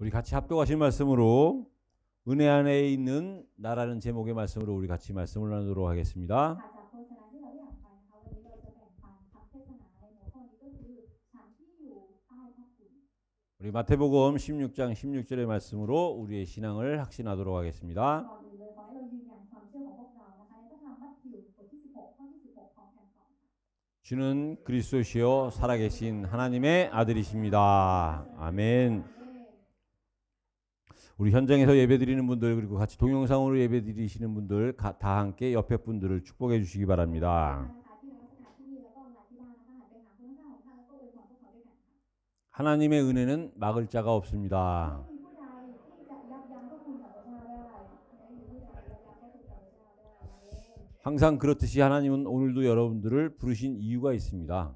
우리 같이 합독하실 말씀으로 은혜 안에 있는 나라는 제목의 말씀으로 우리 같이 말씀을 나누도록 하겠습니다. ค่ะจากโฆษณาที่เราได้อ่านไปนะคะวันนี้ก็จะแบ่งปันพักเทศนาในหัวข้อนี้ก็คือฉันที่อยู่ใต้พระคุณ 우리 마태복음 16장 16절의 말씀으로 우리의 신앙을 확신하도록 하겠습니다. ก่อนอื่นเลยขอให้เรายืนยันความเชื่อของพวกเรานะคะในพระธรรมมัทธิวบทที่16ข้อที่16พร้อมกันก่อนค่ะ 주는 그리스도시요 살아계신 하나님의 아들이십니다. 아멘. 우리 현장에서 예배드리는 분들 그리고 같이 동영상으로 예배드리시는 분들 다 함께 옆에 분들을 축복해 주시기 바랍니다. 하나님의 은혜는 막을 자가 없습니다. 항상 그렇듯이 하나님은 오늘도 여러분들을 부르신 이유가 있습니다.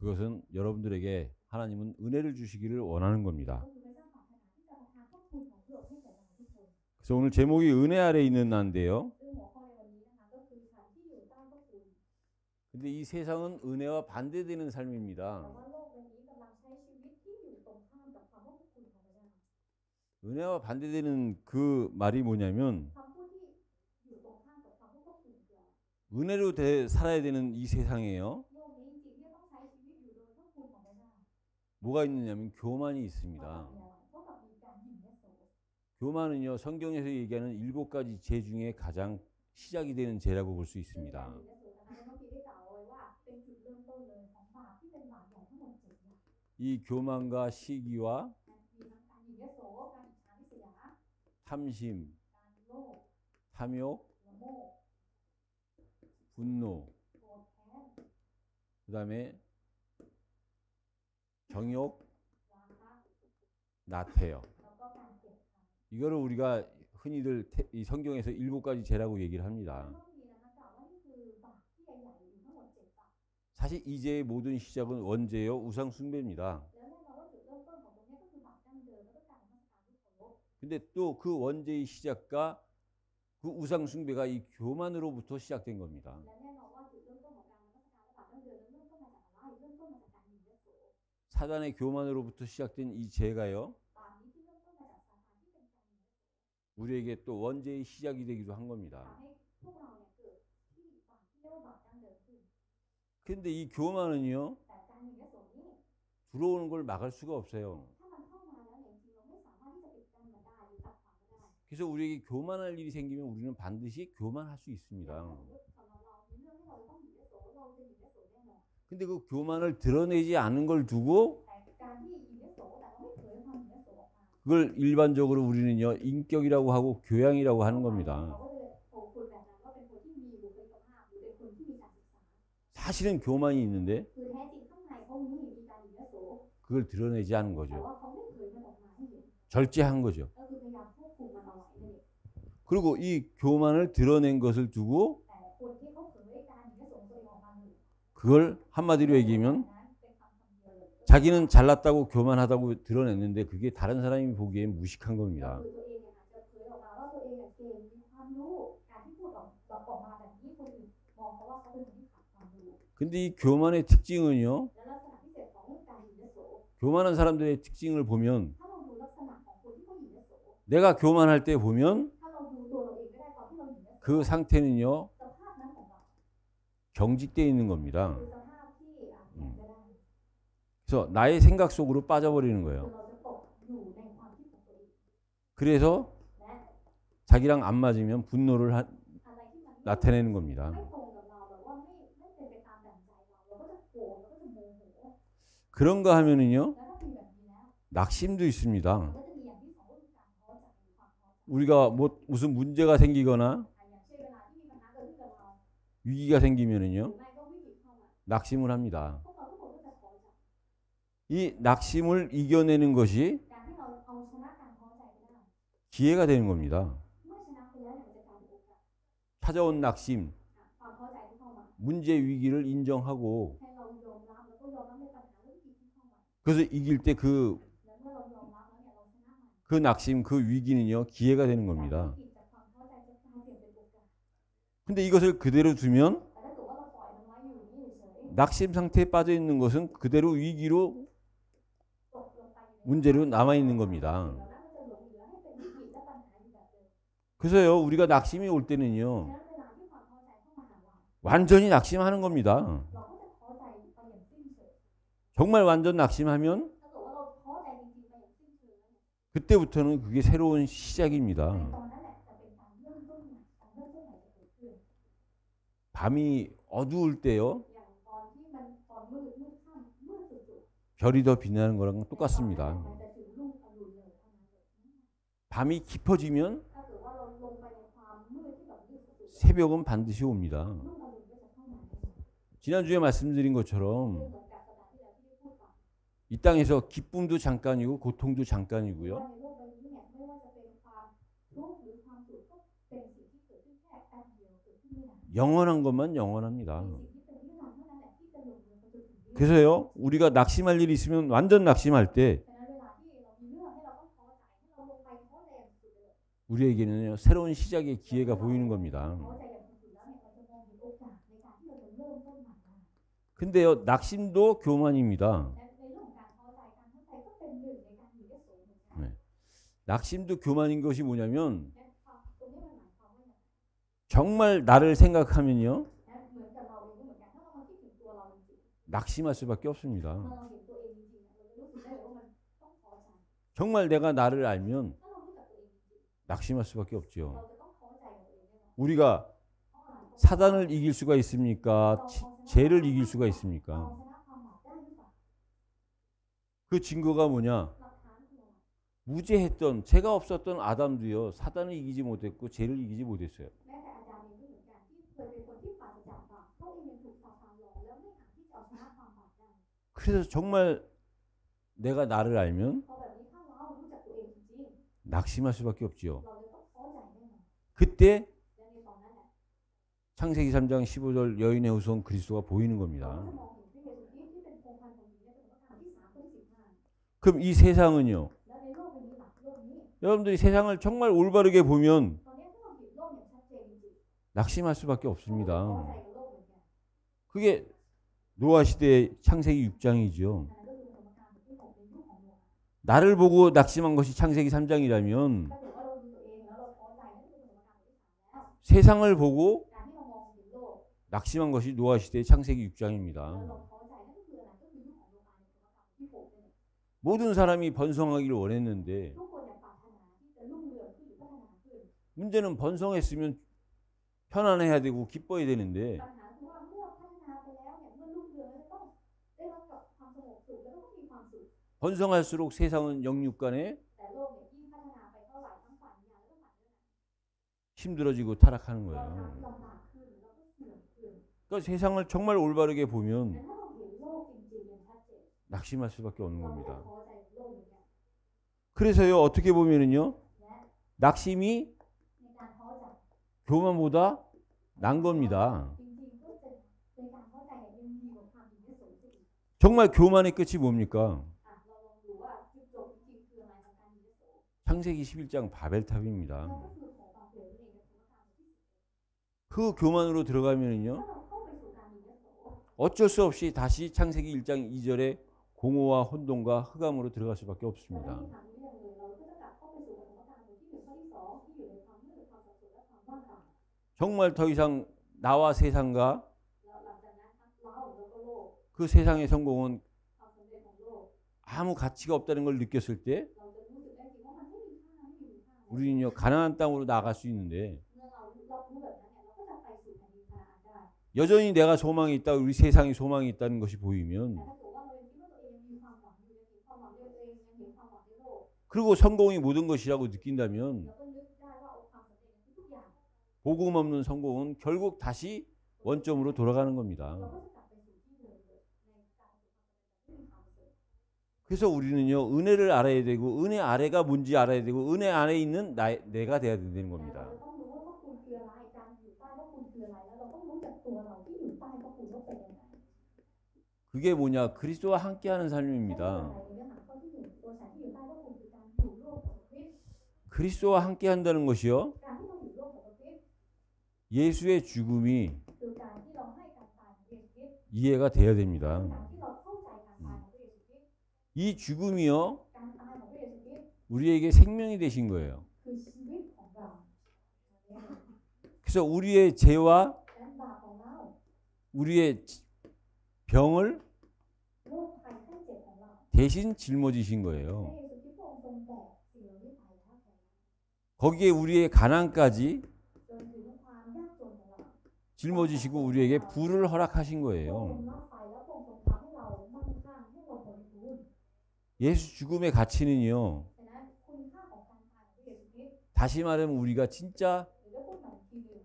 그것은 여러분들에게 하나님은 은혜를 주시기를 원하는 겁니다. 그래서 오늘 제목이 은혜 아래 있는 나인데요. 근데 이 세상은 은혜와 반대되는 삶입니다. 은혜와 반대되는 그 말이 뭐냐면 은혜로 살아야 되는 이 세상이에요. 뭐가 있느냐면 교만이 있습니다. 교만은요 성경에서 얘기하는 7가지 죄 중에 가장 시작이 되는 죄라고 볼 수 있습니다. 이 교만과 시기와 탐심, 탐욕, 분노, 그 다음에 정욕, 나태요. 이거를 우리가 흔히들 이 성경에서 7가지 죄라고 얘기를 합니다. 사실 이 죄의 모든 시작은 원죄요 우상 숭배입니다. 근데 또 그 원죄의 시작과 그 우상 숭배가 이 교만으로부터 시작된 겁니다. 사단의 교만으로부터 시작된 이 죄가요. 우리에게 또 원죄의 시작이 되기도 한 겁니다. 근데 이 교만은요. 들어오는 걸 막을 수가 없어요. 그래서 우리에게 교만할 일이 생기면 우리는 반드시 교만할 수 있습니다. 근데 그 교만을 드러내지 않은 걸 두고 그걸 일반적으로 우리는요 인격이라고 하고 교양이라고 하는 겁니다. 사실은 교만이 있는데 그걸 드러내지 않은 거죠. 절제한 거죠. 그리고 이 교만을 드러낸 것을 두고 그걸 한마디로 얘기하면 자기는 잘났다고 교만하다고 드러냈는데 그게 다른 사람이 보기엔 무식한 겁니다. 근데 이 교만의 특징은요. 교만한 사람들의 특징을 보면 내가 교만할 때 보면 그 상태는요. 경직되어 있는 겁니다. 그래서 나의 생각 속으로 빠져버리는 거예요. 그래서 자기랑 안 맞으면 분노를 나타내는 겁니다. 그런가 하면은요. 낙심도 있습니다. 우리가 뭐 무슨 문제가 생기거나 위기가 생기면은요. 낙심을 합니다. 이 낙심을 이겨내는 것이 기회가 되는 겁니다. 찾아온 낙심, 문제 위기를 인정하고 그래서 이길 때 그 낙심, 그 위기는요 기회가 되는 겁니다. 근데 이것을 그대로 두면 낙심 상태에 빠져 있는 것은 그대로 위기로 문제로 남아 있는 겁니다. 그래서요, 우리가 낙심이 올 때는요, 완전히 낙심하는 겁니다. 정말 완전 낙심하면 그때부터는 그게 새로운 시작입니다. 밤이 어두울 때요, 별이 더 빛나는 거랑 똑같습니다. 밤이 깊어지면 새벽은 반드시 옵니다. 지난주에 말씀드린 것처럼 이 땅에서 기쁨도 잠깐이고 고통도 잠깐이고요. 영원한 것만 영원합니다. 그래서요, 우리가 낙심할 일이 있으면 완전 낙심할 때 우리에게는요, 새로운 시작의 기회가 보이는 겁니다. 근데요, 낙심도 교만입니다. 네. 낙심도 교만인 것이 뭐냐면 정말 나를 생각하면요, 낙심할 수밖에 없습니다. 정말 내가 나를 알면 낙심할 수밖에 없죠. 우리가 사단을 이길 수가 있습니까? 죄를 이길 수가 있습니까? 그 증거가 뭐냐? 무죄했던, 죄가 없었던 아담도요, 사단을 이기지 못했고 죄를 이기지 못했어요. 그래서 정말 내가 나를 알면 낙심할 수밖에 없지요. 그때 창세기 3장 15절 여인의 후손 그리스도가 보이는 겁니다. 그럼 이 세상은요, 여러분들이 세상을 정말 올바르게 보면 낙심할 수밖에 없습니다. 그게 노아 시대의 창세기 6장이죠. 나를 보고 낙심한 것이 창세기 3장이라면 세상을 보고 낙심한 것이 노아 시대의 창세기 6장입니다. 모든 사람이 번성하기를 원했는데 문제는 번성했으면 편안해야 되고 기뻐야 되는데 번성할수록 세상은 영육간에 힘들어지고 타락하는 거예요. 그러니까 세상을 정말 올바르게 보면 낙심할 수밖에 없는 겁니다. 그래서요, 어떻게 보면은요, 낙심이 교만보다 난 겁니다. 정말 교만의 끝이 뭡니까? 창세기 11장 바벨탑입니다. 그 교만으로 들어가면은요, 어쩔 수 없이 다시 창세기 1장 2절에 공허와 혼돈과 흑암으로 들어갈 수밖에 없습니다. 정말 더 이상 나와 세상과 그 세상의 성공은 아무 가치가 없다는 걸 느꼈을 때 우리는요, 가나안 땅으로 나갈 수 있는데 여전히 내가 소망이 있다, 우리 세상에 소망이 있다는 것이 보이면, 그리고 성공이 모든 것이라고 느낀다면 복음 없는 성공은 결국 다시 원점으로 돌아가는 겁니다. 그래서 우리는요, 은혜를 알아야 되고 은혜 아래가 뭔지 알아야 되고 은혜 안에 있는 내가 돼야 되는 겁니다. 그게 뭐냐? 그리스도와 함께하는 삶입니다. 그리스도와 함께한다는 것이요, 예수의 죽음이 이해가 돼야 됩니다. ที่เราเข้าใจการตายของพระเยซูคริสต์ 이 죽음이요 การตายของพระเยซูคริสต์ 우리에게 생명이 되신 거예요. คือชีวิตของเรา 그래서 우리의 죄와 และบาปของเรา 우리의 병을 โรคภัยไข้เจ็บของเรา 대신 짊어지신 พระ 거예요. เยซูคริสต์พระองค์ทรงแบกสิ่งเหล่านี้ไปแล้วแทน 거기에 우리의 가난까지 จนถึงความยากจนของเรา 짊어지시고 우리에게 부를 허락하신 พระองค์ 거예요. รับไปแล้วพระองค์ทรงทำให้เรามั่งคั่งให้เราบริบูรณ์ 예수 죽음의 가치는요. ฉะนั้นคุณค่าของการตายของพระเยซูคริสต์ 다시 말하면 우리가 진짜 หรือได้พูดใหม่อีกทีหนึ่ง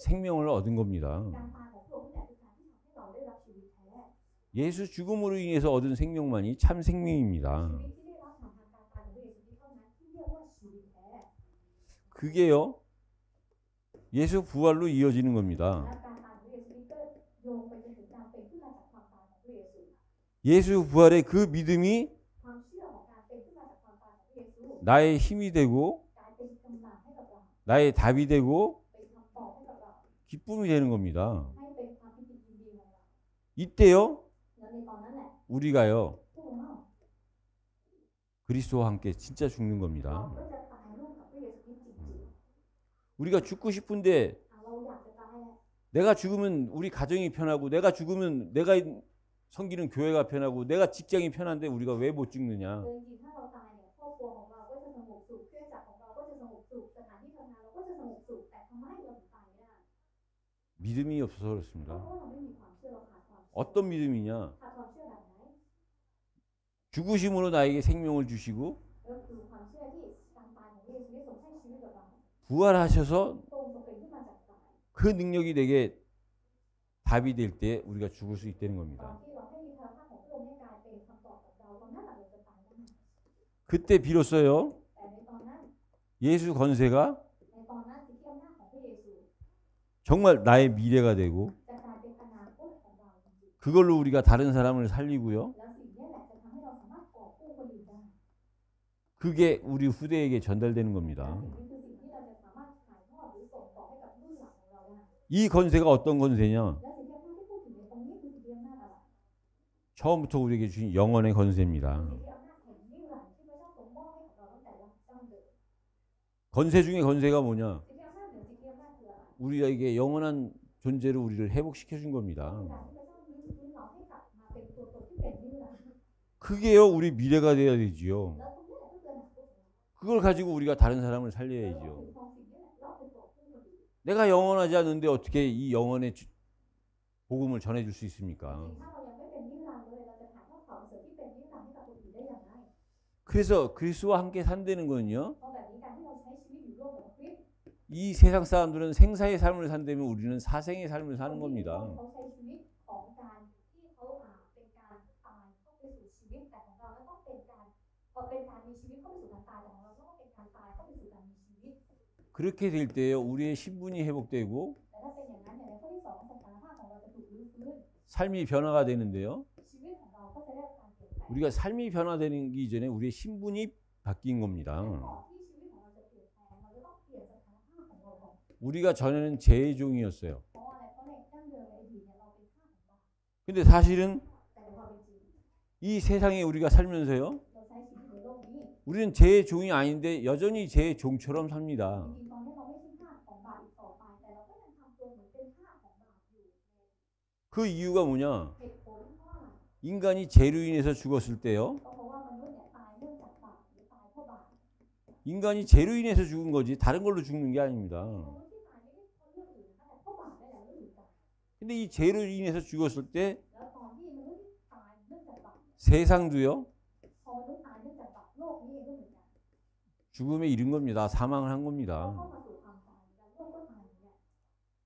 생명을 얻은 겁니다. การตายของพระองค์นี่แหละคือการที่ทำให้เราได้รับชีวิตแท้ 예수 죽음으로 인해서 얻은 생명만이 참 생명입니다. ชีวิตที่ได้รับผ่านทางการตายของพระเยซูคริสต์เท่านั้นที่เรียกว่าชีวิตแท้ 그게요. 예수 부활로 이어지는 และ 겁니다. การตายของพระเยซูคริสต์ก็โยงไปจนถึงการเป็นขึ้นมาจากความตายของพระเยซู 예수 부활의 그 믿음이 ความเชื่อของการเป็นขึ้นมาจากความตายของพระเยซู 나의 힘이 되고 กลายเป็นกำลังให้กับเรา 나의 답이 되고 เป็นคำตอบให้กับเรา 기쁨이 되는 겁니다. ให้เป็นความพิจิตรยินดีของเรา 이때요. แล้วในตอนนั้นแหละ 우리가요. พวกเรา 그리스도와 함께 진짜 죽는 เรา 겁니다. ก็จะตายร่วมกับพระเยซูคริสต์จริง 우리가 죽고 싶은데 ๆเราอยากจะตายแหละ 내가 죽으면 우리 가정이 편하고 내가 죽으면 내가 섬기는 교회가 편하고 내가 직장이 편한데 우리가 왜 못 죽느냐. โดยจริงๆถ้าเราตายเนี่ยครอบครัวของเราก็จะสงบสุขเครือจักรของเราก็จะสงบสุขสถานที่ทำงานเราก็จะสงบสุขแต่ทำไมเราถึงตายไม่ได้ 믿음이 없어서 เพ 그렇습니다. ราะว่าเราไม่มีความเชื่อเราขาดความเชื่อ 어떤 믿음이냐. ขาดความเชื่อแบบไหน 죽으심으로 나에게 생명을 주시고 ก็คือความเชื่อที่การตายของพระเยซูคริสต์ทรงให้ชีวิตกับเรา 부활하셔서 พระองค์ทรงเป็นขึ้นมาจากตาย 그 능력이 내게 답이 될 때 우리가 죽을 수 있다는 ตอน 겁니다. ที่เราให้พระภาคของพระองค์ให้กลายเป็นคำตอบกับเราตอนนั้นเราจะตายได้ 그때 비로소요 แต่ในตอนนั้น 예수 건세가 ในตอนนั้นสิทธิอำนาจของพระเยซู 정말 나의 미래가 되고 จะกลายเป็นอนาคตของเราจริง 그걸로 우리가 다른 사람을 살리고요. ๆแล้วสิ่งนี้แหละจะทำให้เราสามารถกอบกู้คนอื่นได้ 그게 우리 후대에게 전달되는 และ 겁니다. สิ่งนี้คือสิ่งที่เราจะสามารถถ่ายทอดหรือส่งต่อให้กับรุ่นหลังของเราได้ 이 건세가 어떤 건세냐? และสิ่งที่ที่พูดถึงในตรงนี้คือสิ่งที่อำนาจอะไร 처음부터 우리에게 주신 영원의 건세입니다. สิ่งที่อำนาจแห่งนิรันดร์ที่พระเจ้าทรงมอบให้กับเราตั้งแต่ดั้งเดิม 건세 중에 건세가 뭐냐? สิ่งที่อำนาจเหนือสิ่งที่อำนาจคืออะไร 우리에게 영원한 존재로 우리를 회복시켜 준 คือ 겁니다. การที่พระเจ้าลื้อฟื้นเราให้กลับมาเป็นตัวตนที่เป็นนิรันดร์ 그게요 우리 미래가 돼야 되지요. แล้วตรงนี้แหละก็คืออนาคตของเรา 그걸 가지고 우리가 다른 사람을 เรา 살려야지요. ถือครองสิ่งนี้แหละเราเป็นตัวผู้คนอื่น 내가 영원하지 않는데 어떻게 이 영원의 복음을 전해줄 수 있습니까? ถ้าเรายังไม่เป็นนิรันดร์เลยเราจะถ่ายทอดข่าวประเสริฐที่เป็นนิรันดร์ให้กับคนอื่นได้อย่างไร 그래서 그리스도와 함께 산다는 거는요. เพราะแบบนี้การที่เราใช้ชีวิตอยู่ร่วมกับคริสต์ 이 세상 사람들은 생사의 삶을 산다면 우리는 사생의 삶을 사는 เขา 겁니다. ใช้ชีวิตของการที่เขาเป็นการตายเข้าไปสู่ชีวิตแต่ของเราแล้วต้องเป็นการเป็นการมีชีวิตเข้าไปสู่การตายแต่ของเราต้องเป็นการตายเข้าไปสู่การมีชีวิต 그렇게 될 때요 우리의 신분이 회복되고 แต่ถ้าเป็นอย่างนั้นเนี่ยในข้อที่สองสถานภาพของเราจะถูกรื้อฟื้น 삶이 변화가 되는데요. ชีวิตของเราก็จะได้รับการเปลี่ยนแปลง 우리가 삶이 변화되기 전에 우리의 신분이 바뀐 겁니다. ก่อนที่ชีวิตของเราจะเปลี่ยนแปลงเราจะต้องเปลี่ยนสถานภาพของเราก่อน 우리가 전에는 죄의 종이었어요. เพราะว่าอะไรเพราะในดั้งเดิมในอดีตเนี่ยเราเป็นทาสของบาป 근데 사실은 แต่ในความเป็นจริง 이 세상에 우리가 살면서요 เราใช้ชีวิตในโลกนี้ 우리는 죄의 종이 아닌데 여전히 죄의 종처럼 삽니다. จริงๆตอนนี้เราไม่ใช่ทาสของบาปอีกต่อไปแต่เราก็ยังทำตัวเหมือนเป็นทาสของบาปอยู่ 그 이유가 뭐냐? เหตุผลเพราะอะไร 인간이 죄로 인해서 죽었을 때요 ก็เพราะว่ามนุษย์เนี่ยตายเนื่องจากบาปหรือตายเพราะบาป 인간이 죄로 인해서 죽은 거지 다른 걸로 죽는 게 아닙니다. มนุษย์ที่ตายไม่ได้เพราะเรื่องอื่นนะคะแต่เพราะบาปได้แล้วเรื่องอื่นตาย 근데 이 죄로 인해서 죽었을 때 แล้วตอนที่มนุษย์ตายเนื่องจากบาป 세상도요 พอมนุษย์ตายเนื่องจากบาปโลกนี้เองก็เหมือนกัน 죽음에 이른 겁니다. 사망을 한 เรา 겁니다. เข้ามาสู่ความตายแล้วโลกก็ตายเหมือนกัน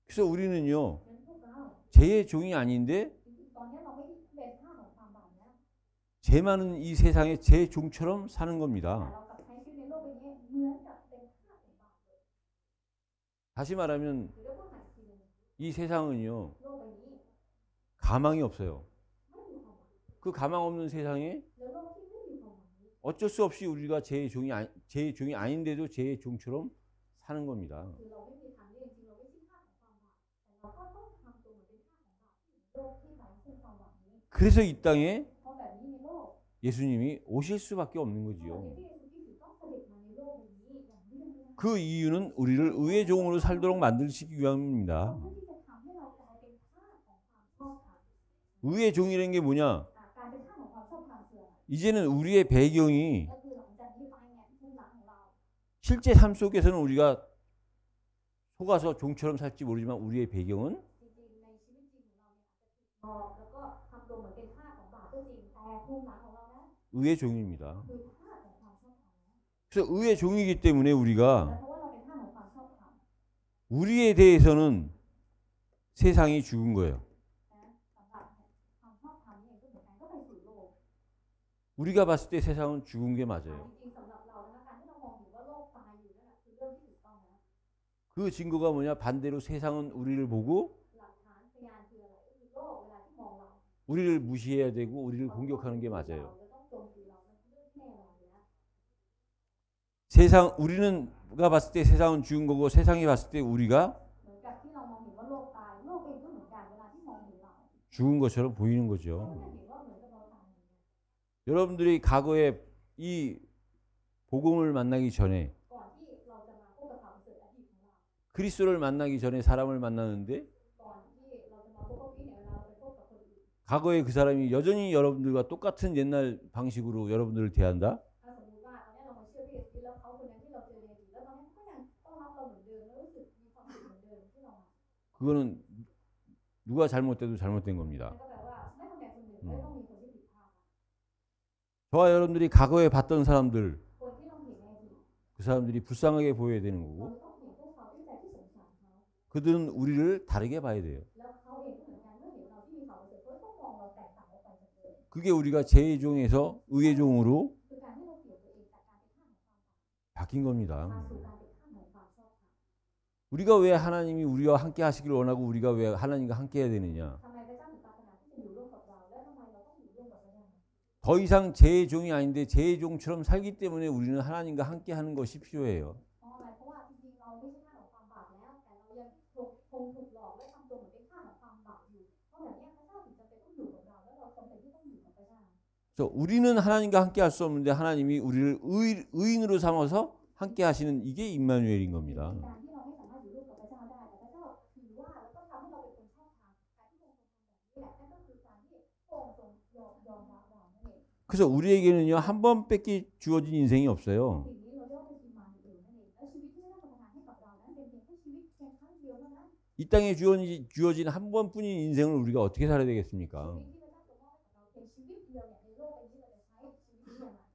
그래서 우리는요 งั้นพวกเรา 죄의 종이 아닌데 ตอนนี้เราไม่ได้เป็นทาสของความบาปแล้ว 죄 많은 이 세상에 제 종처럼 사는 แต่ 겁니다. เรากลับใช้ชีวิตในโลกใบนี้เหมือนกับเป็นทาสของบาปเลย 다시 말하면 หรือเรียกว่าใหม่อีกทีหนึง 이 세상은요 โลกใบนี้ 가망이 없어요. ไม่มีความหวัง 그 가망 없는 세상에 แล้วโลกที่ไม่มีความหวังนี้ 어쩔 수 없이 우리가 제의 종이 아닌데도 제의 종처럼 사는 겁니다. คือเราไม่มีทางเลือกจริงๆเราไม่ใช่ทาสของความบาปแต่เราก็ต้องทำตัวเหมือนเป็นทาสของบาปที่อยู่ใน โลกที่ไร้ซึ่งความหวังนี้ 그래서 이 땅에 เพราะแบบนี้ในโลก 예수님이 오실 수밖에 없는 เพราะ 거지요. ที่พระเยซูคริสต์ต้องเสด็จมาในโลกใบนี้อย่างเรื่องนี้นะคะ 그 이유는 우리를 의의 종으로 살도록 만드시기 위함입니다. เพื่อที่จะทำให้เรากลายเป็นทาสของความชอบธรรม 의의 종이라는 게 뭐냐? การเป็นทาสของความชอบธรรมคืออะไร 이제는 우리의 배경이 ก็คือหลังจากนี้ไปเนี่ยภูมิหลังของเรา 실제 삶 속에서는 우리가 속아서 종처럼 살지 모르지만 우리의 배경은 จริงๆในชีวิตจริงของเราเนี่ยอาจจะถูกหลอกแล้วก็ทำตัวเหมือนเป็นทาสของบาปก็จริงแต่ภูมิหลังของเรานั้น 의의 종입니다. คือทาสของความชอบธรรม 그래서 의의 종이기 때문에 และ 우리가 เพราะว่าเราเป็นทาสของความชอบธรรม 우리에 대해서는 세상이 죽은 거예요. นะสำหรับความชอบธรรมนี่เองก็เหมือนกันก็ไปสู่โลก 우리가 봤을 때 세상은 죽은 게 맞아요. จริงๆสำหรับเรานะคะการที่เรามองเห็นว่าโลกตายอยู่นั่นแหละคือเรื่องที่ถูกต้องนะ 그 증거가 뭐냐? 반대로 세상은 우리를 보고 หลักฐานพยานคืออะไรก็คือโลกเวลาที่มองเรา 우리를 무시해야 되고 우리를 공격하는 게 เรา 맞아요. จะต้องโจมตีเรามันคือเรื่องที่แน่นอนอยู่แล้ว 세상 우리는가 봤을 때 세상은 죽은 거고 세상이 봤을 때 우리가 เหมือนกับที่เรามองเห็นว่าโลกตายโลกเองก็เหมือนกันเวลาที่มองเห็นเรา 죽은 것처럼 보이는 เขาก็ 거죠. จะเห็นว่าเหมือนกับเราตายเหมือนกัน 여러분들이 과거에 이 복음을 만나기 전에 ก่อนที่เราจะมาพบกับข่าวประเสริฐอดีตของเรา 그리스도를 만나기 전에 사람을 만나는데 ก่อนที่เราจะมาพบกับพี่เนี่ยเวลาเราไปพบกับคนอื่น 과거에 그 사람이 여전히 여러분들과 똑같은 옛날 방식으로 여러분들을 대한다? ถ้าสมมติว่าตอนนี้เรามาเชื่อพี่เอสแล้วเขาคนนั้นที่เราเจอในอดีตแล้วตอนนี้เขาก็ยังต้อนรับเราเหมือนเดิมแล้วรู้สึกมีความสุขเหมือนเดิมที่เรามา 그거는 누가 잘못돼도 잘못된 겁니다. นั่นก็แปลว่าไม่ต้องแบบคนอื่นไม่ต้องมีคนที่ผิดพลาด 저와 여러분들이 과거에 봤던 사람들 คนที่เราเห็นในอดีต 그 사람들이 불쌍하게 보여야 되는 เรา 거고 ต้องเห็นพวกเขาด้วยใจที่สงสารเขา 그들은 우리를 다르게 봐야 돼요. แล้วเขาเองก็เหมือนกันเมื่อเห็นเราที่มีข่าวประเสริฐเขาก็ต้องมองเราแตกต่างออกไปจากเดิม 그게 우리가 제의종에서 의의종으로 คือการที่เราเปลี่ยนตัวเองจากการเป็นทาสของความบาป 바뀐 겁니다. มาสู่การเป็นทาสของความชอบธรรม 우리가 왜 하나님이 우리와 함께 하시기를 원하고 우리가 왜 하나님과 함께 해야 되느냐? ทำไมพระเจ้าถึงปรารถนาที่จะอยู่ร่วมกับเราและทำไมเราต้องอยู่ร่วมกับพระเจ้า 더 이상 제의종이 아닌데 제의종처럼 살기 때문에 우리는 하나님과 함께 하는 것이 필요해요. เพราะอะไรเพราะว่าจริงๆเราไม่ใช่ทาสของความบาปแล้วแต่เรายังคงถูกหลอกและทำตัวเหมือนเป็นทาสของความบาปอยู่เพราะแบบนี้พระเจ้าถึงจำเป็นต้องอยู่กับเราและเราจำเป็นที่ต้องอยู่กับพระเจ้า 그래서 우리는 하나님과 함께 할 수 없는데 하나님이 우리를 의인으로 삼아서 함께 하시는 이게 임마누엘인 겁니다. การที่เราไม่สามารถอยู่ร่วมกับพระเจ้าได้แต่พระเจ้าถือว่าแล้วก็ทำให้เราเป็นคนชอบธรรมการที่พระองค์ทรงทำแบบนี้แหละนั่นก็คือการที่พระองค์ทรงยอมรับเรานั่นเอง 그래서 우리에게는요 한 번 뺏기 주어진 인생이 없어요. สิ่งนี้เราเรียกว่าเป็นอิมมานูเอลนั่นเองและชีวิตที่พระเจ้าประทานให้กับเรานั้นเป็นเพียงแค่ชีวิตเพียงครั้งเดียวเท่านั้น 이 땅에 주어진 한 번뿐인 인생을 우리가 어떻게 살아야 ชี 되겠습니까? วิตที่พระเจ้าทรงมอบให้กับเราเพียงชีวิตเดียวเนี่ยในโลกใบนี้เราจะใช้ชีวิตนี้อย่างไร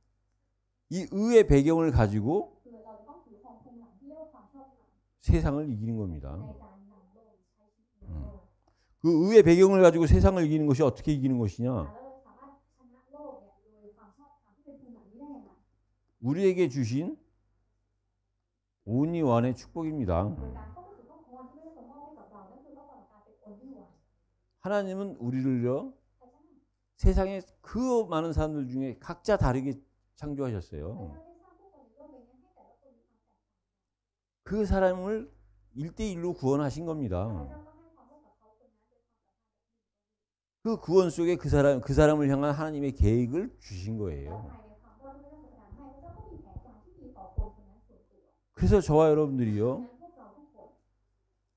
이 의의 배경을 가지고 คือเราจะต้องถือครองภูมิหลังที่เรียกว่าความชอบธรรม 세상을 이기는 ใน 겁니다. การนำโลกใช้ชีวิตในโลก 그 의의 배경을 가지고 세상을 이기는 것이 어떻게 이기는 것이냐? แล้วเราสามารถชนะโลกเนี่ยโดยความชอบธรรมที่เป็นภูมิหลังนี้ได้อย่างไร 우리에게 주신 온리완의 축복입니다. โดยการเข้าไปสู่พระพรที่พระเจ้าทรงมอบให้กับเรานั่นคือพระพรของการเป็นคนที่หวาน 하나님은 우리를요 พระเจ้า 세상에 그 많은 사람들 중에 각자 다르게 พระ 창조하셨어요. เจ้าได้สร้างผู้คนในโลกใบนี้ให้แต่ละคนมีความแตกต่าง 그 사람을 1대1로 구원하신 พระ 겁니다. เจ้าก็ให้ความรักกับเขาคนนั้นโดยความสัมพันธ์ 그 구원 속에 그 사람을 향한 하나님의 계획을 주신 และ 거예요. ภายในความรอดที่พระเจ้าทรงประทานให้พระเจ้าก็มีแผนการที่ดีต่อคนคนนั้นส่วนตัว 그래서 저와 여러분들이요 ดังนั้นพวกเราทุกคน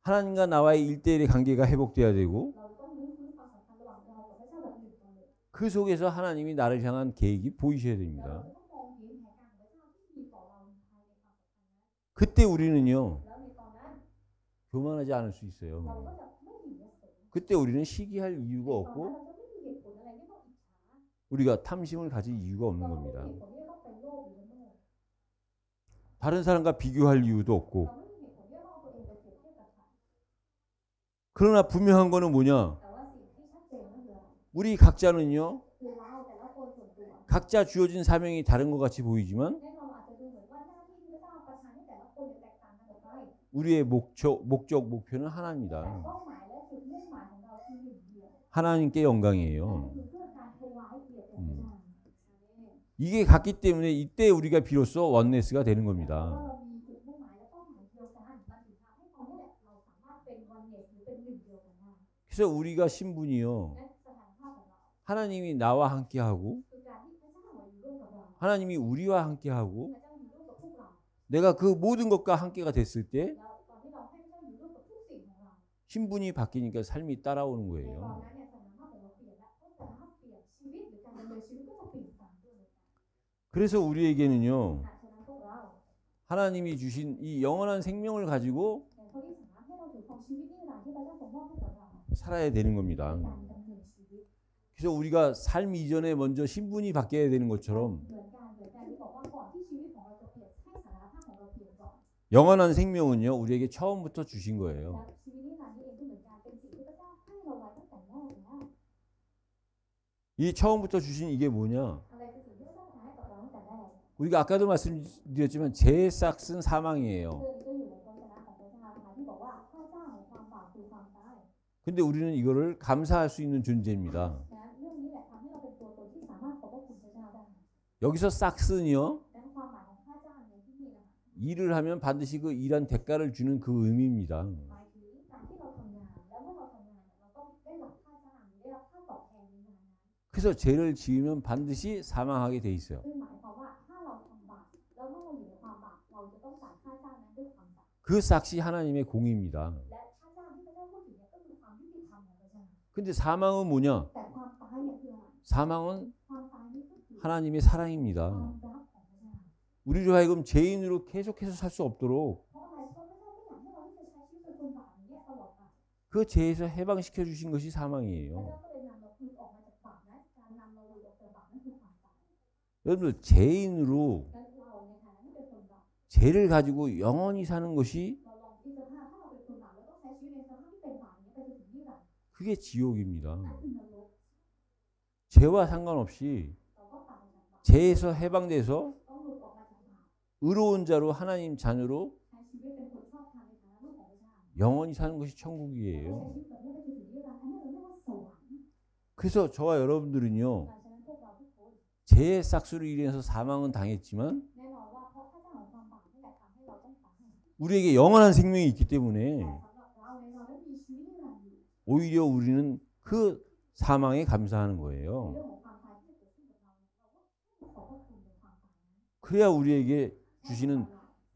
하나님과 나와의 1대1의 관계가 회복돼야 되고 เราต้องรื้อฟื้นความสัมพันธ์ระหว่างเรากับพระเจ้าแบบหนึ่งต่อหนึ่ง 그 속에서 하나님이 나를 향한 계획이 보이셔야 แล้วเรา 됩니다. จะต้องมองเห็นแผนการของพระเจ้าที่ดีต่อเราภายในความสัมพันธ์นั้น 그때 우리는요 แล้วในตอนนั้น 교만하지 않을 수 เรา 있어요. ก็จะไม่มียโส 그때 우리는 시기할 이유가 ตอนนั้น 없고 เราจะไม่มีเหตุผลอะไรที่ต้องอิจฉา 우리가 탐심을 가질 이유가 เรา 없는 ไม่มี 겁니다. เหตุผลที่จะต้องไปโลภหรือละโมบ 다른 사람과 비교할 이유도 없고 เราไม่มีเหตุผลที่จะต้องเอาตัวเองไปเปรียบเทียบกับใคร 그러나 분명한 거는 뭐냐? แต่ว่าสิ่งที่ชัดเจนก็คืออะไร 우리 각자는요 คือเราแต่ละคนส่วนตัว 각자 주어진 사명이 다른 것 같이 보이지만 แน่นอนอาจจะดูเหมือนว่าหน้าที่ที่พระเจ้าประทานให้แต่ละคนเนี่ยแตกต่างกันออกไป 우리의 목표는 แต่ 하나입니다. เป้าหมายและจุดมุ่งหมายของเราคือหนึ่งเดียว 하나님께 นั่น 영광이에요. คือเพื่อการถวายเกียรติแด่พระเจ้า 이게 같기 때문에 이때 우리가 비로소 원네스가 되는 เพราะ 겁니다. เรามีจุดมุ่งหมายและเป้าหมายเดียวกันมันถึงทำให้ตอนนี้แหละเราสามารถเป็นวันเนสหรือเป็นหนึ่งเดียวกันได้ 그래서 그래서 우리가 신분이요. และสถานภาพของเรา 하나님이 나와 함께하고 คือการที่พระเจ้ามาอยู่ร่วมกับเรา 하나님이 우리와 พ 함께하고 ระเจ้าอยู่ร่วมกับพวกเรา 내가 그 모든 것과 함께가 됐을 때 แล้วตอนที่เราให้พระเจ้าอยู่ร่วมกับทุกสิ่งของเรา 신분이 바뀌니까 삶이 따라오는 ในตอน 거예요. นั้นเนี่ยสถานภาพของเราเปลี่ยนแล้วเพราะสถานภาพเปลี่ยนชีวิตหรือการดำเนินชีวิตก็จะเปลี่ยนตามด้วยเหมือนกัน 그래서 우리에게는요. ฉะนั้นพวกเรา 하나님이 주신 이 영원한 생명을 가지고 ในข้อที่สามให้เราถือครองชีวิตนิรันดร์ที่พระเจ้าทรงมอบให้กับเรา 살아야 되는 겁니다. ในการดำเนินชีวิต 그래서 우리가 삶 이전에 먼저 신분이 바뀌어야 되는 것처럼 เหมือนกันที่บอกว่าก่อนที่ชีวิตของเราจะเปลี่ยนให้สถานภาพของเราเปลี่ยนก่อน 영원한 생명은요. 우리에게 처음부터 주신 และ 거예요. ชีวิตนิรันดร์นี้เองก็เหมือนกันเป็นสิ่งที่พระเจ้าให้เราไว้ตั้งแต่แรกแล้ว 이 처음부터 주신 이게 뭐냐? อะไรคือสิ่งที่พระเจ้าให้กับเราตั้งแต่แรก 우리가 아까도 말씀드렸지만 죄의 싹은 사망이에요. เรื่องนี้ก็อยู่ในพระวจนะของพระเจ้านะคะที่บอกว่าค่าจ้างของความบาปคือความตาย 근데 우리는 이거를 감사할 수 있는 존재입니다. นะเรื่องนี้แหละทำให้เราเป็นตัวตนที่สามารถขอบพระคุณพระเจ้าได้ 여기서 싹은요. ดังความหมายของค่าจ้างในที่นี่นะคะ 일을 하면 반드시 그 일한 대가를 주는 그 의미입니다. หมายถึงการที่เราทำงานแล้วเมื่อเราทำงานเนี่ยเราต้องได้รับค่าจ้างหรือได้รับค่าตอบแทนในงานนั้น 그래서 죄를 지으면 반드시 사망하게 돼 있어요. ซึ่งหมายความว่าถ้าเราทำบาปแล้วเมื่อเราอยู่ในความบาปเราจะต้องจ่ายค่าจ้างนั้นด้วยความบาป 그 싹이 하나님의 공입니다. และค่าจ้างที่พระเจ้าพูดถึงเนี่ยก็คือความยุติธรรมของพระเจ้า 근데 사망은 뭐냐? แต่ความตายเนี่ยคืออะไร 사망은 ความตายนี่ก็คือ 하나님의 ความ 사랑입니다. รักของพระเจ้า 우리로 하여금 죄인으로 계속해서 살 수 없도록 เพราะอะไรเพราะพระเจ้าไม่อยากให้เราที่จะใช้ชีวิตเป็นคนบาปอย่างเงี้ยตลอดไป 그 죄에서 해방시켜 주신 것이 พระ 사망이에요. เจ้าก็เลยนำเราหลุดออกมาจากบาปนะการนำเราหลุดออกจากบาปนั่นคือความตาย 여러분들 죄인으로 งั้นเราในฐานะที่เป็นคนบาป 죄를 가지고 영원히 사는 것이 เราลองที่จะถ้าเราเป็นคนบาปแล้วต้องใช้ชีวิตในสภาพที่เป็นบาปอย่างเงี้ยไปจนถึงนิรันดร์ 그게 지옥입니다. นั่นคือนรก 죄와 상관없이 เราก็ตายจากบาป 죄에서 해방돼서 ต้องหลุดออกมาจากบาป 의로운 자로 하나님 자녀로 ใช้ชีวิตเป็นคนชอบธรรมในฐานะลูกของพระเจ้า 영원히 사는 것이 ใช้ 천국이에요. ชีวิตแบบนี้ไปจนถึงนิรันดร์อันนี้เราเรียกว่าสวรรค์ 그래서 저와 여러분들은요. ฉะนั้นพวกเราทุกคน 죄의 싹수로 인해서 사망은 당했지만 แน่นอนว่าเพราะค่าจ้างของความบาปนี่แหละทำให้เราต้องตาย 우리에게 영원한 생명이 있기 때문에 แต่สำหรับเราในเรานั้นมีชีวิตนิรันดร์อยู่ 오히려 우리는 그 사망에 감사하는 ใน 거예요. เรื่องของความตายที่จะเกิดขึ้นกับเราเราก็ขอบพระคุณในความตายนั้น 그래야 우리에게 주시는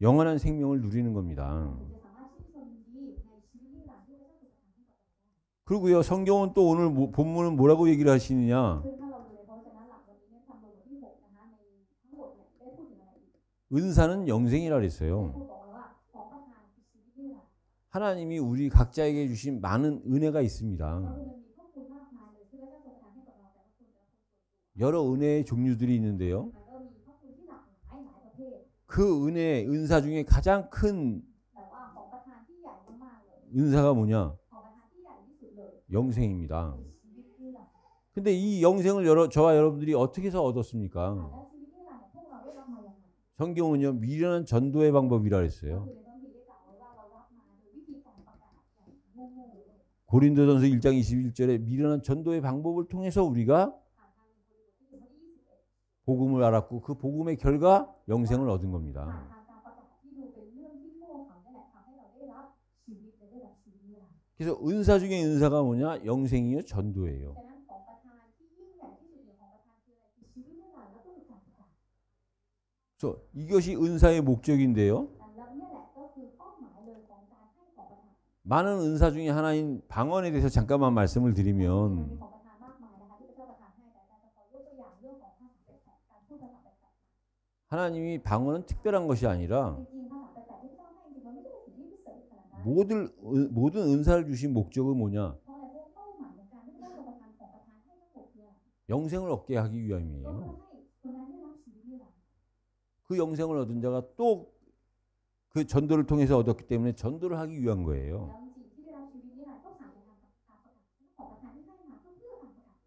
영원한 생명을 누리는 겁니다. ถึงจะสามารถชื่นชมยินดีในชีวิตนิรันดร์ที่พระเจ้าทรงประทานให้กับเราได้ 그리고요, 성경은 또 오늘 본문은 뭐라고 얘기를 하시느냐? ซึ่งถ้าเราดูในพระวจนะหลักวันนี้เนี่ยทำลงบทที่6นะคะในทั้งหมดเนี่ยได้พูดถึงอะไรอีก 은사는 영생이라 ได้ 그랬어요. พูดบอกไว้ว่าของประทานคือชีวิตนิรันดร์ 하나님이 우리 각자에게 주신 많은 은혜가 เพราะ 있습니다. มันมีข้อมูลมากมายเลยที่พระเจ้าทรงประทานให้กับเราแต่ละคนแต่ละคน 여러 은혜의 종류들이 있는데요. มันก็มีข้อมูลที่หลากหลายประเภท 그 은사 중에 가장 큰 แต่ว่าของประทานที่ใหญ่มากๆเลย 은사가 뭐냐? ของประทานที่ใหญ่ที่สุดเลย 영생입니다. คือชีวิตนิรันดร์ 근데 이 영생을 저와 여러분들이 어떻게 해서 얻었습니까? แล้วชีวิตนิรันดร์เนี่ยพวกเราได้รับมาอย่างไร 성경은요, 미련한 전도의 방법이라 ก็ 했어요. คือในพระคัมภีร์ได้กล่าวไว้ว่าเรารับมาโดยวิธีการประกาศอย่างโง่ๆเลย 고린도전서 1장 21절에 미련한 전도의 방법을 통해서 우리가 ผ่านทางโครินธ์บทที่21 복음을 알았고 그 복음의 결과 영생을 얻은 ผ่าน 겁니다. ทางการประกาศที่ดูเป็นเรื่องที่โง่เขลานั่นแหละทำให้เราได้รับชีวิตและได้รับชีวิตนิรันดร์ 그래서 은사 중에 은사가 뭐냐? 영생이요, 전도예요. ฉะนั้นของประทานที่ยิ่งใหญ่ที่สุดของประทานคืออะไรคือชีวิตนิรันดร์และก็คือการประกาศ 그래서 이것이 은사의 목적인데요. แล้วเนี่ยแหละก็คือเป้าหมายเลยของการให้ของประทาน 많은 은사 중에 하나인 방언에 대해서 잠깐만 말씀을 มันมี 드리면 ของประทานมากมายนะคะที่พระเจ้าประทานให้แต่อาจารย์จะขอยกตัวอย่างเรื่องของภาษาแปลกๆการพูดภาษาแปลก 하나님이 방언은 특별한 것이 아니라 ๆจริงๆภาษาแปลกๆที่พระเจ้าให้จริงๆมันไม่ได้เป็นสิ่งที่พิเศษขนาดนั้น 모든 은사를 주신 목적은 뭐냐? เพราะอะไรเพราะเป้าหมายของการที่พระเจ้าทรงประทานของประทานให้ทั้งหมดคืออะไร 영생을 얻게 하기 ก็ 위함이에요. เพื่อให้คนนั้นได้รับชีวิตนิรันดร์ 그 영생을 얻은 자가 또 그 전도를 통해서 얻었기 때문에 전도를 하기 위한 แล้ 거예요. วจริงๆที่ได้รับชีวิตนิรันดร์ก็ผ่านจากการประกาศของประทานที่ให้มาก็เพื่อการประกาศ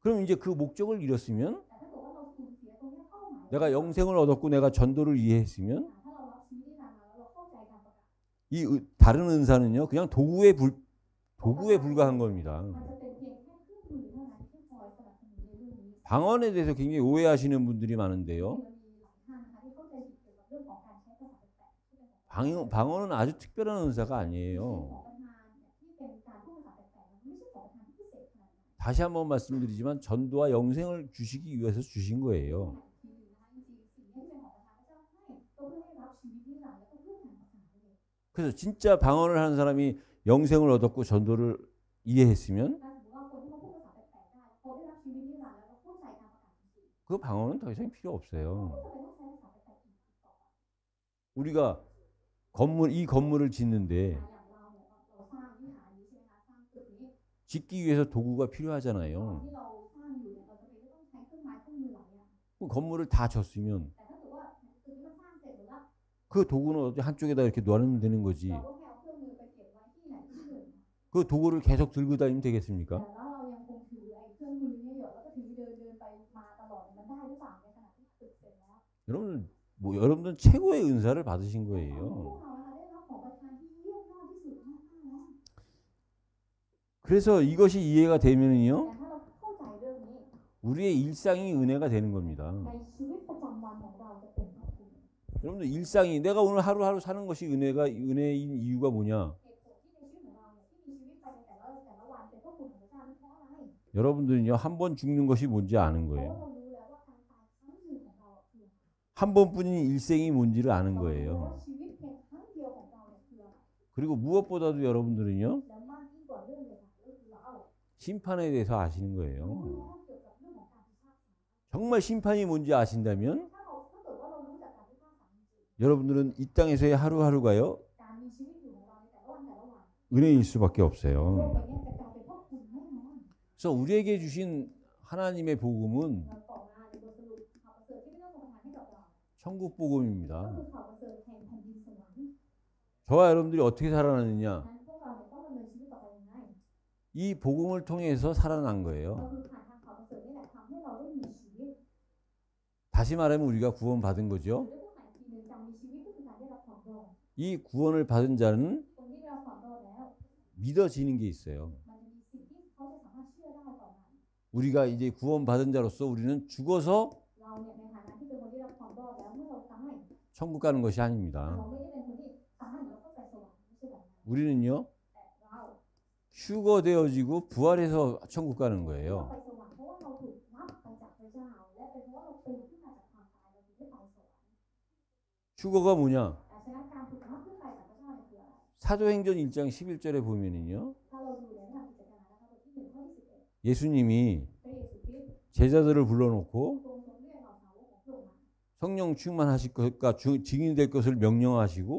그럼 이제 그 목적을 잃었으면 แต่ถ้าเกิดว่าเราสูญเสียตรงนี้เป้าหมาย 내가 영생을 얻었고 내가 전도를 이해했으면 ถ้าเรารับชีวิตนิรันดร์มาแล้วเราเข้าใจการประกาศ 이 다른 은사는요 그냥 도구에 불과한 겁니다. มันจะเป็นเพียงแค่เครื่องมือเท่านั้นที่คอยสนับสนุนในเรื่องนี้ 방언에 대해서 굉장히 오해하시는 분들이 많은데요. มันมีหลายท่านนะคะที่เข้าใจผิดเกี่ยวกับเรื่องของการใช้ภาษาแปลกๆที่เป็นของ 방언은 아주 특별한 은사가 ของ 아니에요. ประทานเนี่ยที่เป็นการพูดภาษาแปลกๆมันไม่ใช่ของ 다시 한번 말씀드리지만 전도와 영생을 주시기 위해서 주신 거예요. ทีหนึ่งนะคะจริงๆสิ่งนี้ที่เป็นของประทานพระเจ้าให้ก็เพื่อให้รับชีวิตนิรันดร์แล้วก็เพื่อการประสานนั่นเอง 그래서 진짜 방언을 하는 사람이 영생을 얻었고 전도를 이해했으면 ถ้าสมมติว่าคนที่เขาพูดภาษาแปลกๆได้เขาได้รับชีวิตนิรันดร์แล้วก็เข้าใจการประกาศจริง 그 방언은 더 이상 필요 ๆเขา 없어요. ก็จะเป็นต้องใช้ภาษาแปลกๆอีกต่อไป 우리가 이 건물을 짓는데 อย่างเราเนี่ยเราสร้างวิหารนี้ใช่ไหมคะสร้างตึกนี้ 짓기 위해서 도구가 ก่อน 필요하잖아요. ที่เราสร้างอยู่เนี่ยเราจะเป็นต้องใช้เครื่องไม้เครื่องมือหลายอย่าง 그 건물을 다 졌으면 แต่ถ้าเกิดว่าตึกนี้มันสร้างเสร็จหมดแล้ว 그 도구는 어디 한쪽에다 이렇게 놔놓으면 되는 거지. เราก็แค่เอาเครื่องมือไปเก็บไว้ที่ไหนที่หนึ่ง 그 도구를 계속 들고 다니면 แต่ 되겠습니까? แล้วเรายังคงถือไอ้เครื่องมือนี้อยู่แล้วก็ถือเดินไปมาตลอดเนี่ยมันได้หรือเปล่าในขณะที่ตึกเสร็จแล้ว 여러분들은 최고의 은사를 받으신 พวก 거예요. เรานะคะได้รับของประทานที่เยี่ยมยอดที่สุดมากๆแล้ว 그래서 이것이 이해가 แต่ 되면은요, ถ้าเราเข้าใจเรื่องนี้ 우리의 일상이 은혜가 되는 겁니다. ในชีวิตประจำวันของเราจะเป็นพระคุณ 여러분들 일상이 내가 오늘 하루하루 사는 것이 은혜인 이유가 뭐냐? เหตุผลที่ในชีวิตของเราเนี่ยที่มีชีวิตไปในแต่ละวันเป็นพระคุณของพระเจ้านั้นเพราะอะไร 여러분들은요, 한 번 죽는 것이 뭔지 아는 เพราะว่า 거예요. เรารู้แล้วว่าการตายครั้งหนึ่งของเราคืออะไร 한 번뿐인 일생이 뭔지를 아는 เรารู้แล้ว 거예요. ว่าชีวิตเพียงครั้งเดียวของเราเนี่ยคืออะไร 그리고 무엇보다도 여러분들은요, แล้วมากยิ่งกว่าเรื่องเลยค่ะก็คือเรา 심판에 대해서 아시는 รู้ 거예요. แล้วเกี่ยวกับเรื่องของการพิพากษา 정말 심판이 뭔지 아신다면 ถ้าเกิดว่าเรารู้จักการพิพากษาจริง 여러분들은 이 땅에서의 하루하루가요, ๆการมีชีวิตอยู่ของเราในแต่ละวันแต่ละวัน 은혜일 수밖에 โลก 없어요. ใบนี้จะกลายเป็นพระคุณแน่นอน 그래서 우리에게 주신 하나님의 복음은 แล้วต่อมาในบทสรุปข่าวประเสริฐที่พระเจ้าทรงประทานให้กับเรา 천국 ก็ 복음입니다. คือข่าวประเสริฐแห่งแผ่นดินสวรรค์ 저와 여러분들이 어떻게 살아나느냐? นั้นพวกเราเนี่ยต้องดำเนินชีวิตต่อไปยังไง 이 복음을 통해서 살아난 ก็ 거예요. คือผ่านทางข่าวประเสริฐนี่แหละทำให้เราได้มีชีวิต 다시 말하면 우리가 구원받은 หรือ 거죠. ได้พูดใหม่อีกทีหนึ่งการมีชีวิตก็คือการได้รับความรอด 이 구원을 받은 자는 คนที่ได้รับความรอดแล้ว 믿어지는 게 있어요. มันจะมีสิ่งที่เขาจะสามารถเชื่อได้ต่อมา 우리가 이제 구원받은 자로서 우리는 죽어서 เราเนี่ยในฐานะที่เป็นคนที่ได้รับความรอดแล้วเมื่อเราตาย 천국 가는 것이 เรา 아닙니다. ไม่ได้เป็นคนที่ตายแล้วก็ไปสวรรค์ไม่ใช่แบบนั้น 우리는요, แต่เรา 휴거되어지고 부활해서 천국 가는 เรา 거예요. ไปสวรรค์เพราะว่าเราถูกรับไปจากพระเจ้าและเป็นเพราะว่าเราตื่นขึ้นมาจากความตายเราถึงได้ไปสวรรค์ 휴거가 뭐냐? แต่ฉะนั้นการถูกรับขึ้นไปจากพระเจ้าเนี่ยคืออะไร 사도행전 1장 11절에 보면은요, ถ้าเราดูในพระธรรมกิจการนะครับบทที่1ข้อที่11 예수님이 พระเยซูคริสต์ 제자들을 불러놓고 ทรงเรียกเหล่าสาวกของพระองค์มา 성령 충만하실 것과 증인 될 것을 ทรง 명령하시고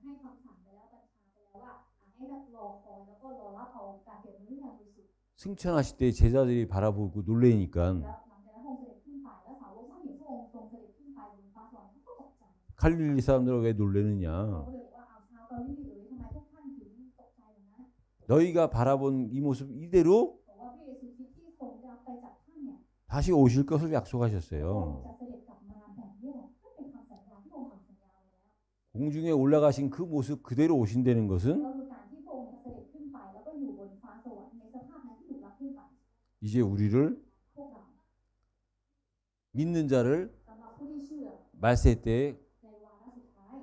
ให้คำสั่งไปแล้วบัญชาไปแล้วว่าให้รับรอคอยแล้วก็รอรับเอาการเปลี่ยนมืออย่างบริสุทธิ์ 승천하실 때 제자들이 바라보고 놀래니까 แล้วหลังจากนั้นพระองค์เสด็จขึ้นไปแล้วสาวกเมื่อเห็นพระองค์ทรงเสด็จขึ้นไปบนฟ้าสวรรค์เขาก็ตกใจ 갈릴리 사람들 왜 เขา 놀래느냐? ก็เลยบอกว่าเอาชาวกาลิลีเอ๋ยทำไมพวกท่านถึงตกใจแบบนั้น 너희가 바라본 이 모습 이대로 บอกว่าพระเยซูคริสต์ที่ทรงรับไปจากท่านเนี่ย 다시 오실 것을 พระองค์ 약속하셨어요. จะเสด็จกลับมาแบบนี้แหละนั่นเป็นคำสัญญาที่พระองค์ทำสัญญาไว้แล้ว 공중에 올라가신 그 모습 그대로 오신다는 것은 ก็คือการที่พระองค์จะเสด็จขึ้นไปแล้วก็อยู่บนฟ้าสวรรค์ในสภาพนั้นที่ถูกรับขึ้นไป 이제 우리를 พวกเรา 믿는 자를 สำหรับผู้ที่เชื่อ 말세 때 ในวาระสุดท้าย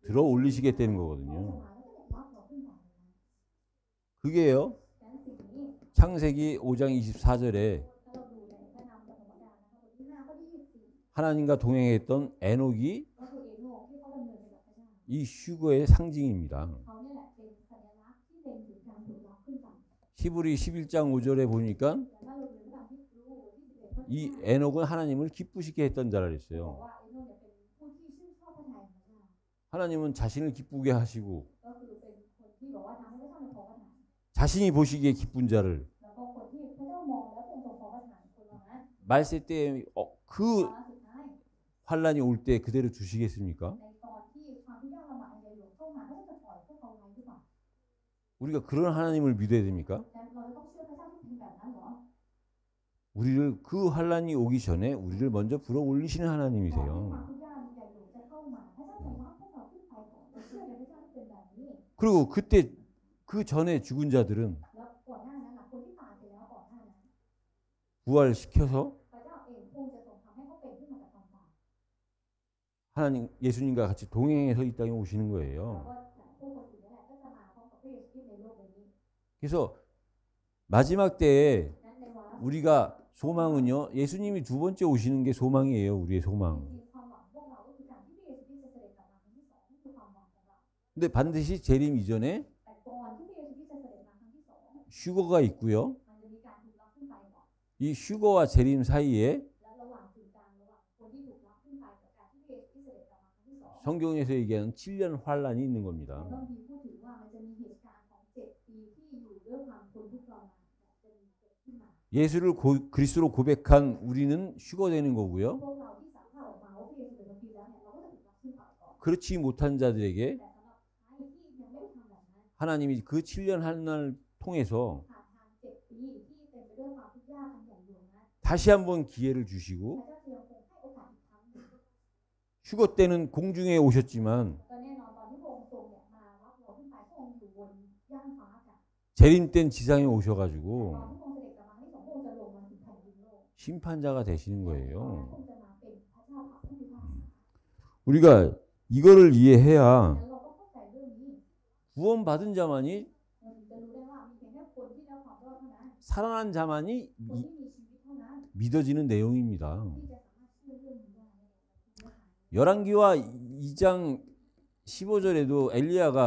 들어 올리시겠다는 พระองค์ 거거든요. จะมาแล้วก็จะรับเราขึ้นไป 그게요. ดังนั้นสิ่งนี้ 창세기 5장 24절에 ถ้าเราดูในพระนามของพระเจ้านะคะบทที่5ข้อที่24 하나님과 동행했던 에녹이 ก็คือเอโนคที่เขาดำเนินไปกับพระเจ้า 이 휴거의 상징입니다. เขาเนี่ยแหละเป็นสัญลักษณ์ที่เป็นถึงการถูกรับขึ้นไป 히브리 11장 5절에 보니까 แต่ถ้าเราดูในพระธรรมที่รู้บทที่11ข้อ 이 ที่5 에녹은 하나님을 기쁘시게 했던 자라 บอก 그랬어요. ว่าเอโนเนี่ยเป็นผู้ที่ชื่นชอบพระทัยของพระเจ้า 하나님은 자신을 기쁘게 하시고 ก็คือเป็นคนที่บอกว่าทำให้พระเจ้าเนี่ยพอพระทัย 자신이 보시기에 기쁜 자를 แล้วก็คนที่พระเจ้ามองแล้วคงทรงพอพระทัยคนเหล่านั้น 말세 때 그 วาระสุดท้าย 환란이 올 때 그대로 두시겠습니까? ในตอนที่ความทุกข์ยากลำบากอันใหญ่หลวงเข้ามาพระเจ้าจะปล่อยพวกเขาไว้หรือเปล่า 우리가 그런 하나님을 믿어야 됩니까? แต่เราจะต้องเชื่อพระเจ้าที่เป็นแบบนั้นเหรอ 우리를 그 환란이 오기 전에 우리를 먼저 불어 올리시는 ก่อนที่ความ 하나님이세요. ทุกข์ยากใหญ่หลวงจะเข้ามาพระเจ้าจะรับพวกเราขึ้นไปก่อนเราเชื่อในพระเจ้าที่เป็นแบบนี้ 그리고 그때 그 전에 죽은 자들은 แล้วก่อนหน้านั้นล่ะคนที่ตายไปแล้วก่อนหน้านั้น 부활시켜서 พระเจ้าเองคงจะทรงทำให้เขาเป็นขึ้นมาจากความตาย 하나님 예수님과 같이 동행해서 이 땅에 오시는 แล้ว 거예요. ก็ผู้คนอื่นนั่นแหละก็จะมาพร้อมกับพระเยซูคริสต์ในโลกใบนี้ 그래서 마지막 때에 นั้นในวาระ 우리가 소망은요. 예수님이 두 번째 오시는 게 소망이에요. 우리의 จ 소망. ริงๆความหวังพวกเราก็คือการที่พระเยซูคริสต์จะเสด็จกลับมาครั้งที่สองนั่นคือความหวังของเรา 근데 반드시 재림 이전에 แต่ก่อนที่พระเยซูคริสต์จะเสด็จมาครั้งที่สอง 휴거가 있고요. มันจะมีการถูกรับขึ้นไปก่อน 이 휴거와 재림 사이에 และระหว่างสื่อกลางระหว่างคนที่ถูกรับขึ้นไปกับการที่พระเยซูคริสต์เสด็จกลับมาครั้งที่สอง 성경에서 얘기하는 7년 환란이 있는 겁니다. แล้วก็มีพูดถึงว่ามันจะมีเหตุการณ์ของ7 ปีที่อยู่ด้วยความทนทุกข์ทรมานจะมีเกิดขึ้นมา 예수를 그리스도로 고백한 우리는 휴거되는 거고요. พวกเราที่สามารถออกมาว่าพระเยซูเป็นพระคริสต์แล้วเนี่ยเราก็จะถูกรับขึ้นไปก่อน 그렇지 못한 자들에게 แต่สำหรับใครที่ยังไม่ได้ทำแบบนั้น 하나님이 그 7년 환란을 통해서 ผ่านทาง7 ปีที่เต็มไปด้วยความทุกข์ยากอันใหญ่หลวงนั้น 다시 한번 기회를 พระ 주시고 เจ้าจะยังคงให้โอกาสอีกครั้งหนึ่ง 휴거 때는 공중에 오셨지만 ก็แน่นอนตอนที่พระองค์ทรงเนี่ยมารับเราขึ้นไปพระองค์อยู่บนย่างฟ้าจ้ะ 재림 땐 지상에 ตอน 오셔가지고 ที่พระองค์เสด็จกลับมาครั้งที่สองพระองค์จะลงมาถึงแผ่นดินโลก 심판자가 되시는 ตอนนั้นพระ 거예요. องค์จะมาเป็นพระเจ้าผู้พิพากษา 우리가 이거를 이해해야 แล้วเราก็เข้าใจเรื่องนี้ 구원받은 자만이 เราถึงจะรู้ได้ว่ามีเพียงแค่คนที่ได้ความรอดเท่านั้น 살아난 자만이 คนที่มีชีวิตเท่านั้น 믿어지는 내용입니다. ที่จะสามารถเชื่อเรื่องนี้ได้ในเนื้อหา 열왕기와 2장 15절에도 엘리야가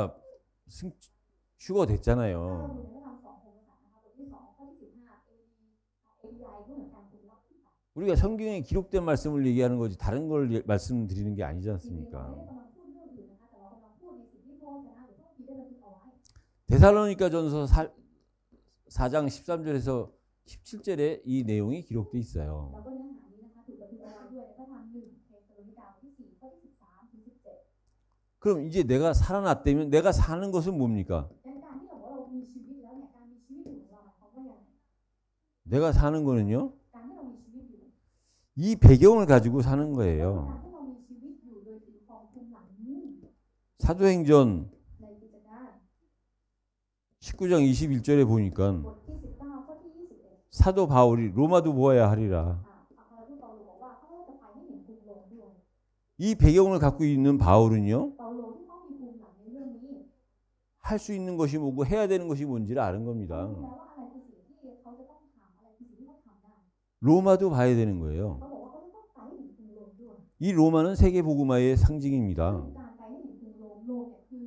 휴거됐잖아요. เราอยู่ในพระธรรม2 องค์กษัตริย์นะคะบทที่ 2 ข้อที่ 15 เอลียาก็เหมือนกันถูกรับขึ้นไป 우리가 성경에 기록된 말씀을 얘기하는 거지 다른 걸 말씀드리는 게 아니지 จริงๆเรา 않습니까? ไม่ได้กำลังพูดเรื่องอื่นนะคะแต่เรากำลังพูดในสิ่งที่พระองค์ชนะหรือพระคัมภีร์ได้บันทึกเอาไว้ 데살로니가전서 4장 13절에서 17절에 이 내용이 기록돼 있어요. แล้วก็เนื้อหานี้นะคะถูกบันทึกเอาไว้ด้วยในพระธรรม1 เทสโลนิกาบทที่ 4 ข้อที่ 13 ถึง 17 그럼 이제 내가 살아났다면 내가 사는 것은 뭡니까? ดังนั้นการที่เราบอกว่าเรามีชีวิตแล้วเนี่ยการมีชีวิตอยู่ของเราหมายความว่าอย่างไร 내가 사는 거는요. การที่เรามีชีวิตอยู่ 이 배경을 가지고 사는 การ 거예요. ที่เรามีชีวิตอยู่โดยถือครองภูมิหลังนี้ 사도행전 ในกิจการ 19장 21절에 보니까 บทที่ 19 ข้อที่ 21 사도 바울이 로마도 보아야 하리라. อัครทูตเปาโลบอกว่าเขาจะไปให้เห็นกรุงโรมด้วย 이 배경을 갖고 있는 바울은요. เปาโลที่เขามีภูมิหลังในเรื่องนี้ 할 수 있는 것이 뭐고 해야 되는 것이 뭔지를 아는 เขา 겁니다. รู้แล้วว่าอะไรคือสิ่งที่เขาจะต้องทำอะไรคือสิ่งที่เขาทำได้ 로마도 봐야 되는 거예요. เขาบอกว่าเขาจะต้องไปให้เห็นกรุงโรมด้วย 이 로마는 세계 복음화의 상징입니다. การไปให้เห็นกรุงโรมโรมเนี่ยคือ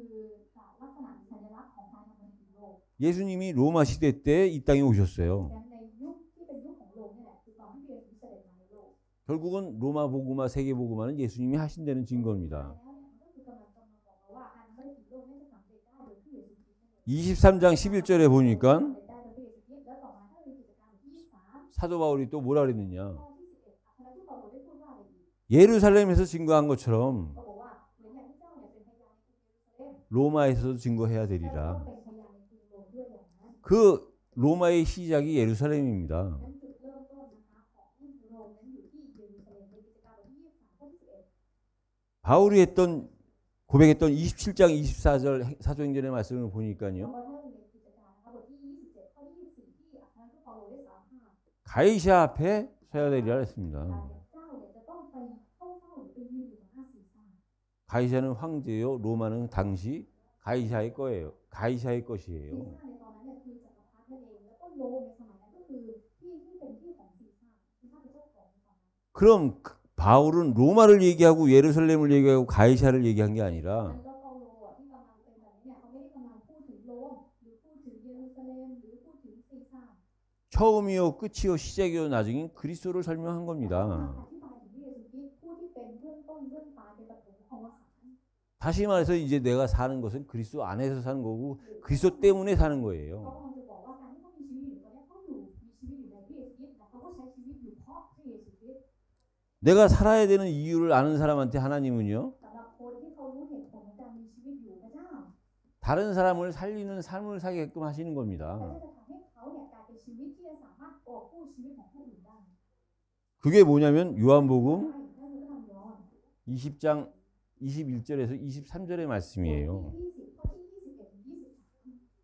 ลักษณะสัญลักษณ์ของการทำให้เห็นโรม 예수님이 로마 시대 때 이 땅에 오셨어요. ดังนั้นในยุคที่เป็นยุคของโรมนี่แหละคือตอนที่พระเยซูเสด็จมาในโลก 결국은 로마 복음화, 세계 복음화는 예수님이 하신다는 증거입니다. แล้วเนี่ยมันก็คือกำลังบอกเราว่าการทำให้เห็นโรมนี่จะสำเร็จได้โดยที่เยซูคริสต์ 23장 11절에 보니까 สำเร็จได้โดยพระเยซูคริสต์แล้วต่อมาถ้าเราดูกิจการบทที่ 23 사도 바울이 또 뭐라 그랬느냐? ข้อที่ 11 อัครทูตเปาโลได้พูดว่าอะไรอีก 예루살렘에서 증거한 것처럼 เขาบอกว่าเหมือนอย่างที่เจ้าเนี่ยเป็นพยานในกรุงเยรูซาเล็ม 로마에서도 증거해야 เจ้าต้อง 되리라. เป็นพยานในกรุงโรมด้วยอย่างนั้น 그 로마의 시작이 예루살렘입니다. นั้นจุดเริ่มต้นนะคะของโรมนั้นอยู่ที่เยรูซาเล็มในกิจการบทที่ 23 ข้อที่ 11 바울이 고백했던 27장 24절 사도행전의 말씀을 เรา 보니까요. ก็เริ่มในกิจการนะคะบทที่ 27 ข้อที่ 24 ที่อัครทูตเปาโลได้สารภาพ 가이사 앞에 서야 되리라 했습니다. เจ้าเนี่ยจะต้องไปเข้าเฝ้าหรือไปยืนอยู่ต่อหน้าศีรษะ 가이사는 황제요. 로마는 당시 가이사의 거예요. 가이사의 ศีร 것이에요. ษะในตอนนั้นเนี่ยคือจักรพรรดินั่นเองแล้วก็โรมในสมัยนั้นก็คือที่เป็นที่ของศีรษะศีรษะเป็นเจ้าของในตอนนั้น 그럼 바울은 로마를 얘기하고 예루살렘을 얘기하고 가이사를 얘기한 게 아니라 นั้นแล้วเปาโลอ่ะที่กำลังเป็นแบบนี้เนี่ยเขาไม่ได้กำลังพูดถึงโรมหรือพูดถึงเยรูซาเล็มหรือพูดถึงศีรษะ 처음이요, 끝이요, 시작이요, 나중인 그리스도를 설명한 อ 겁니다. ธิบายถึงพระเยซูคริสต์ผู้ที่เป็นเบื้องต้นเบื้องปลายเป็นปฐมของวสาน 다시 말해서 이제 내가 사는 것은 그리스도 안에서 사는 거고 그리스도 때문에 사는 เขา 거예요. กำลังจะบอกว่าการที่เขามีชีวิตอยู่ตอนนี้เขามีชีวิตอยู่ในพระเยซูคริสต์แต่เขาก็ใช้ชีวิตอยู่เพราะพระเยซูคริสต์ 내가 살아야 되는 이유를 아는 사람한테 하나님은요. สำหรับคนที่เขารู้เหตุผลของการมีชีวิตอยู่พระเจ้า 다른 사람을 살리는 삶을 살게끔 하시는 พระ 겁니다. เจ้าจะทำให้เขาเนี่ยกลายเป็นชีวิตที่จะสามารถกอบกู้ชีวิตของผู้อื่นได้ 그게 뭐냐면 요한복음 นั่นคือพระธรรมยอห์น 20장 21절에서 23절의 말씀이에요. ที่20ข้อที่21ถึง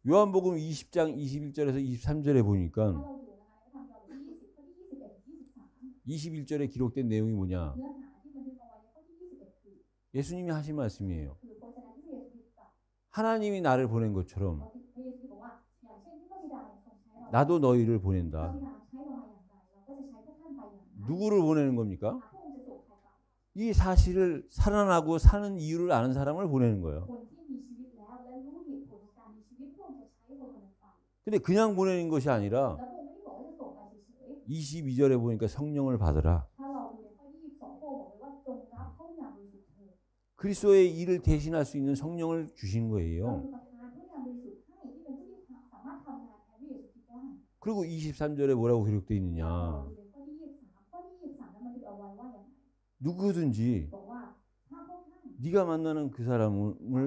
23 요한복음 20장 21절에서 23절에 ถ้า 보니까 เราอยู่นะคะในพระธรรมยอห์นบทที่20ข้อที่21ถึง23 21절에 기록된 내용이 뭐냐? เนื้อหาที่บันทึกเอาไว้ในข้อที่21คือ 예수님이 하신 말씀이에요. คือพระเจ้าที่พระเยซูคริสต์ตรัส 하나님이 나를 보낸 것처럼 พระเยซูคริสต์บอกว่าอย่างเช่นที่พระบิดาเนี่ยทรงใช้ 나도 너희를 เรา 보낸다. ที่ถามใช้เรามาอย่างไรเราก็จะใช้พวกท่านไปอย่างนั้น 누구를 보내는 겁니까? พระองค์จะส่งใครไป 이 사실을 살아나고 사는 이유를 아는 사람을 보내는 거예요. คนที่มีชีวิตแล้วและรู้เหตุผลของการมีชีวิตพระองค์จะใช้คนคนนั้นไป 근데 그냥 보내는 것이 아니라 แล้วพระองค์ไม่ได้บอกว่าจะส่งไปเฉย 22절에 보니까 성령을 받으라. ๆถ้าเราดูในข้อ22พระองค์บอกเลยว่าจงรับเขาอย่างบริสุทธิ์เถิด 그리스도의 일을 대신할 수 있는 성령을 주신 เรา 거예요. คือประทานผู้อย่างบริสุทธิ์ให้ที่เป็นผู้ที่สามารถทำงานแทนพระเยซูคริสต์ได้ 그리고 23절에 뭐라고 기록되어 เรา 있느냐. ดูในข้อที่23ข้อที่23นั้นมันถือเอาไว้ว่าอย่างไร 누구든지 บอกว่าถ้าพวกท่าน 네가 만나는 그 사람을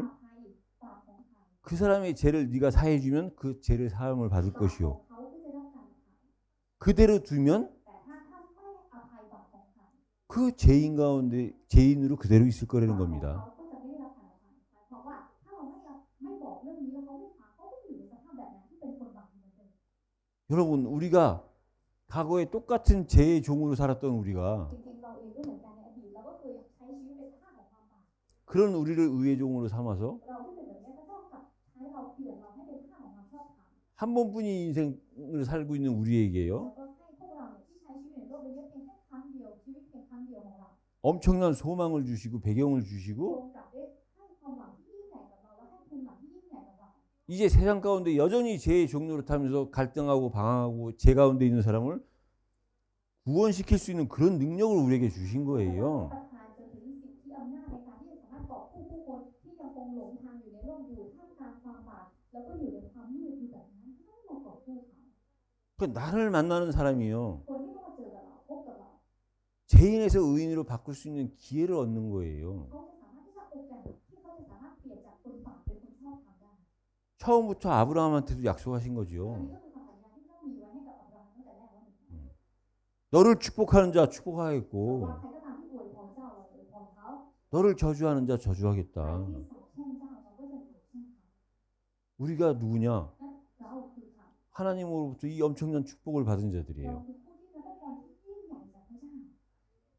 อภัยบาปของใคร 그 사람의 죄를 네가 사해주면 그 죄를 사함을 받을 บาปข 것이요. องเขาก็จะได้รับการอภัย 그대로 두면 แต่ถ้าท่านไม่อภัยบาปของใคร 그 죄인 가운데 죄인으로 그대로 있을 거라는 บาปของ 겁니다. เขาก็จะไม่ได้รับการอภัยเพราะว่าถ้าเราไม่บอกเรื่องนี้แล้วเขาไม่ฟังเขาก็อยู่ในสภาพแบบนั้นที่เป็นคนบาปเหมือนเดิม 여러분 우리가 과거에 똑같은 죄의 종으로 살았던 우리가 จริงๆเราเองก็เหมือนกันในอดีตเราก็เคยใช้ชีวิตในสภาพของความบาป 그런 우리를 의의 종으로 삼아서 เราที่เป็นแบบนี้พระเจ้ากลับใช้เราเปลี่ยนเราให้เป็นสภาพของความชอบธรรม 한 번뿐인 인생을 살고 있는 우리에게요. แล้วก็ให้พวกเราเนี่ยที่ใช้ชีวิตในโลกใบนี้เพียงแค่ครั้งเดียวชีวิตเพียงครั้งเดียวของเรา 엄청난 소망을 주시고 배경을 ร 주시고 วมกับได้ให้ความหวังที่ยิ่งใหญ่กับเราและให้ภูมิหวังที่ยิ่งใหญ่กับเรา 이제 세상 가운데 여전히 죄의 종로를 타면서 갈등하고 방황하고 죄 가운데 있는 사람을 구원시킬 수 있는 그런 능력을 우리에게 주신 ประ 거예요. ทานจนถึงสิทธิอำนาจในการที่จะสามารถกอบกู้ผู้คนที่ยังคงหลงทางอยู่ในโลกอยู่ท่ามกลางความบาปแล้วก็อยู่ในความมืดอยู่แบบนั้นให้เรากอบกู้เขา 그 나를 만나는 사람이요. คนที่เข้ามาเจอกับเราพบกับเรา 죄인에서 의인으로 바꿀 수 있는 기회를 얻는 거예요. เขาจะสามารถที่จะโอกาสที่เขาจะสามารถเปลี่ยนจากคนบาปเป็นคนชอบธรรมได้ 처음부터 아브라함한테도 약속하신 อัน 거죠. นี้ก็คือคำสัญญาที่ต้องมีไว้ให้กับอับราฮัมตั้งแต่แรกว่าหนึ่ง 너를 축복하는 자 บอก 축복하겠고 ว่าใครก็ตามที่อวยพรเจ้าเราจะอวยพรเขา 너를 저주하는 자 ใคร 저주하겠다. ที่สาปแช่งเจ้าเราก็จะสาปแช่งเขา 우리가 누구냐? และเราคือใคร 하나님으로부터 이 엄청난 축복을 받은 เรา 자들이에요. คือผู้ที่ได้รับพรที่ยิ่งใหญ่จากพระเจ้า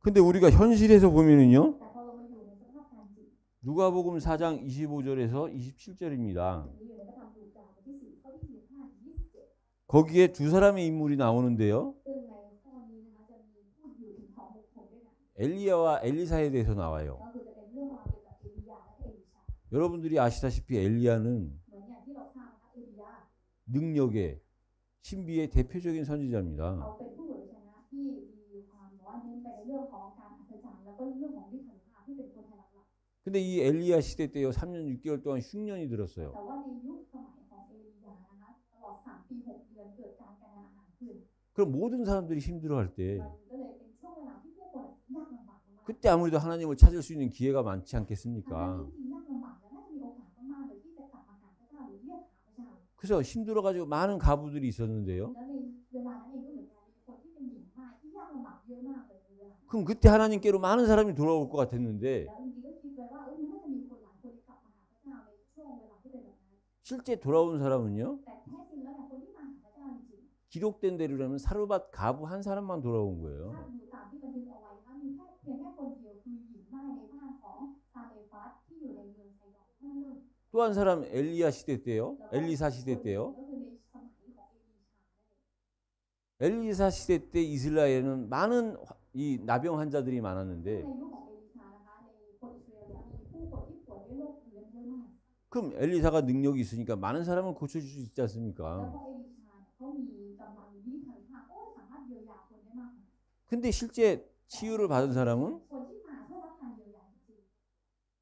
근데 우리가 현실에서 보면은요. แต่พอเรามาอยู่ในสภาพการจริง 누가복음 4장 25절에서 27절입니다. นี้อยู่ในพระธรรมลูกาบทที่4ข้อที่25ถึง27 거기에 두 사람의 인물이 나오는데요. ซึ่งในข้อนี้นะคะจะมีพูดอยู่ถึง2บุคคลด้วยกัน 엘리야와 엘리사에 대해서 나와요. ก็คือจะเป็นเรื่องราวเกี่ยวกับเอลียาและเอลิชา 여러분들이 아시다시피 엘리야는 เหมือนอย่างที่เราทราบนะคะเอลียา 능력의 신비의 대표적인 선지자입니다. เขาเป็นผู้เผยชนะที่มีความบอกว่าเน้นไปในเรื่องของการอัศจรรย์แล้วก็เรื่องของฤทธานุภาพที่เป็นคนไทยหลัก 근데 이 엘리야 시대 때요 3년 6개월 동안 흉년이 ๆ 들었어요. แต่ว่าในยุคสมัยของเอลียานะคะตลอด3ปี6เดือนเกิดการกระทำอาหารขึ้น 그럼 모든 사람들이 힘들어할 때 มันก็เลยเป็นช่วงเวลาที่ผู้คนยากลำบากมาก 그때 아무래도 하나님을 찾을 수 있는 기회가 많지 ๆ 않겠습니까? ที่จริงยากลำบากแล้วน่าจะมีโอกาสมากๆเลยที่จะกลับมาหาพระเจ้าหรือเรียกหาพระเจ้า 그래서 힘들어가지고 많은 가부들이 있었는데요. แล้วในเวลานั้นเองก็เหมือนกันมีคนที่เป็นหญิงม่ายที่ยากลำบากเยอะมากเลยในเวลานั้น 그럼 그때 하나님께로 많은 사람이 돌아올 것 같았는데 แล้วจริงๆก็คิดไว้ว่ามันน่าจะมีคนหลายคนที่กลับมาหาพระเจ้าในช่วงเวลาที่เป็นแบบนั้น 실제 돌아온 사람은요. แต่แท้จริงแล้วเนี่ยคนที่มาหาพระเจ้าจริง 기록된 대로라면 사르밧 가부 한 사람만 돌아온 ๆ 거예요. ถ้าดูตามที่บันทึกเอาไว้นะคะมีแค่เพียงแค่คนเดียวคือหญิงม่ายในบ้านของซาเลฟัสที่อยู่ในเมืองไซดอนเท่านั้นเลย 또 한 사람 엘리야 시대 때요. แล้วก็ 엘리사 시대 때요. ก็คือในสมัยของเอลีชานั่นเอง 엘리사 시대 때 이스라엘은 많은 이 나병 환자들이 ใน 많았는데 ยุคของเอลิชานะคะในคนอิสราเอลเนี่ยมีผู้คนที่ป่วยด้วยโรคเรื้อนเยอะมาก 그럼 엘리사가 능력이 있으니까 많은 사람을 고쳐줄 수 있지 แล้ว 않습니까? ก็เอลิชาเนี่ยเขามีกำลังมีฤทธิ์ทางภาคก็สามารถเยียวยาคนได้มาก 근데 실제 치유를 받은 사람은 คนที่มาเพื่อรับการเยียวยาจริง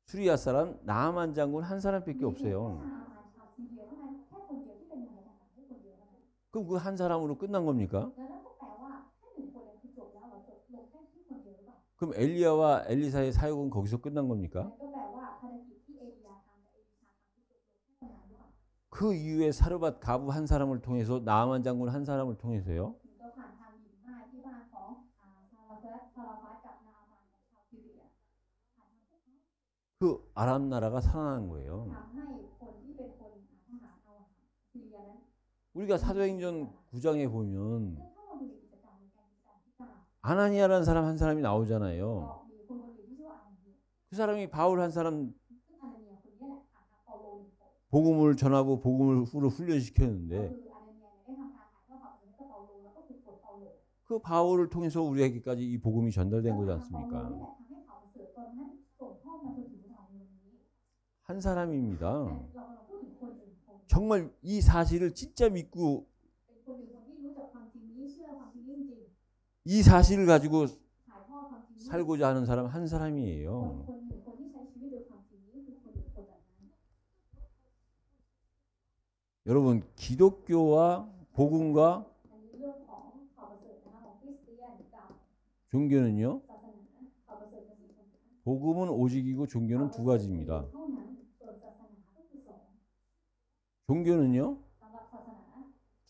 수리아 사람 나아만 장군 한 ๆ 사람밖에 มีเพียง 없어요. แค่นาอามานชาวซีเรียเท่านั้นแค่คนเดียวที่เป็นนายทหารแค่คนเดียวเท่านั้น 그럼 그 한 사람으로 끝난 겁니까? แล้วนั่นก็แปลว่าแค่หนึ่งคนเนี่ยคือจบแล้วเราจบลงแค่ที่คนเดียวหรือเปล่า 그럼 엘리야와 엘리사의 사역은 거기서 끝난 นั่ 겁니까? นก็แปลว่าภารกิจที่เอลียาทำกับเอลิชาทำคือจบลงแค่ตรงนั้นหรือเปล่า 그 이후에 사르밧 가부 한 사람을 통해서 나아만 장군 한 사람을 통해서요. ถึงก็ผ่านทางหญิงม่ายที่บ้านของซาลาฟัสกับนาอามานของชาวซีเรียผ่านทางพวกเขา 그 아람 나라가 살아나는 거예요. ทำให้คนที่เป็นคนทหารเอาซีเรียนั้น 우리가 사도행전 9장에 보면 ซึ่งถ้าเราดูในกิจการในการกิจการที่9 아나니아라는 사람 한 사람이 ก็ 나오잖아요. มีคนคนหนึ่งที่ชื่อว่าอานาเนีย 그 사람이 바울 한 사람 ซึ่งอานาเนียคนนี้แหละผ่านทางเปาโลหนึ่งคน 복음을 전하고 복음을ก็ 훈련시켰는데 คืออานาเนียเนี่ยได้ทำการถ่ายท 그 바울을 통해서 우리에게까지 이 복음이 전달된 แล้ว 거지 ทางเปาโล 않습니까? นี่แหละทำให้ข่าวประเสริฐตนนั้นส่งทอดมาจนถึงเราในวันนี้ 한 사람입니다. เราพูดถึงคนหนึ่งคน 정말 이 사실을 진짜 믿고 เป็นคนหนึ่งคนที่รู้จักความจริงนี้เชื่อความจริงนี้จริง 이 사실을 가지고 ๆถ่ายทอดความจริงนี้ 살고자 하는 사람 한 คน 사람이에요. คนหนึ่งคนที่ใช้ชีวิตโดยความจริงนี้คือคนหนึ่งคนแบบนั้น 여러분 기독교와 복음과 อันนี้เรื่องของข่าวประเสริฐนะคะของคริสเตียนกับ 종교는요. ศาสนาข่าวประเสริฐกับศาสนา 복음은 오직이고 종교는 두 가지입니다. เท่านั้นส่วนศาสนาก็คือสอง 종교는요 สำหรับศาสนา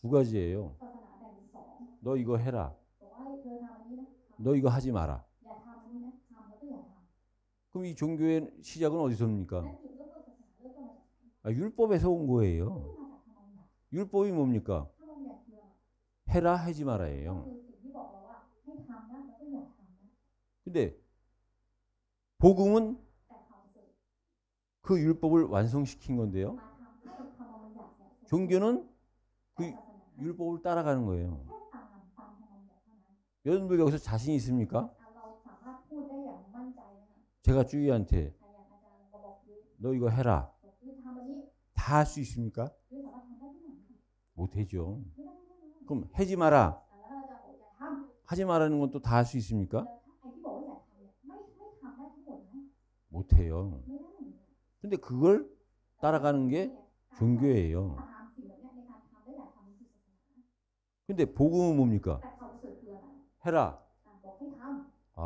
두 가지예요. ศาสนาแบ่งเป็นสอง 너 이거 해라. บอกว่าเธอทำอันนี้นะ 너 이거 하지 마라. อย่าทำอันนี้นะทำแล้วก็อย่าทำ 그럼 이 종교의 시작은 어디서 옵니까? นั่นจุดเริ่มต้นศาสนาเริ่มต้นมาจาก 율법에서 온 거예요. มาจากธรรมบัญญัติ 율법이 뭡니까? ธรรมบัญญัติคืออะไร 해라 하지 ก็ 마라예요. คือสิ่งที่บอกเราว่าให้ทำนะแล้วก็อย่าทำนะ 근데 복음은 แต่ข่าวประเสริฐ 그 율법을 완성시킨 건데요. มาทำให้ธรรมบัญญัติเนี่ย 종교는 แต่ 그 ศาสนา 율법을 따라가는 거예요. แค่ตามธรรมบัญญัติเท่านั้น 여러분들 여기서 자신 있습니까? เราสามารถพูดได้อย่างมั่นใจนะคะ 제가 주희한테 ใครอย่างอาจารย์มาบอกด้วย 너 이거 해라. บอกด้วยทำอันนี้ 다 할 수 있습니까? ด้วยสามารถทำได้ที่ไหน 못하죠. ไม่ได้แน่นอน 그럼 하지 마라. แล้วอาจารย์บอกอย่าทำ 하지 말라는 건 또 다 할 수 있습니까? แล้วไอ้ที่บอกว่าอย่าทำเนี่ยไม่ทำได้ทั้งหมดนะ 못해요. ไม่ได้ 근데 그걸 따라가는 게 종교예요. ตามสิ่งแบบเนี้ยในการทำได้อย่าทำคือศาสนา 근데 복음은 뭡니까? แต่ข่าวประเสริฐคืออะไร 해라. บอกให้ท 아,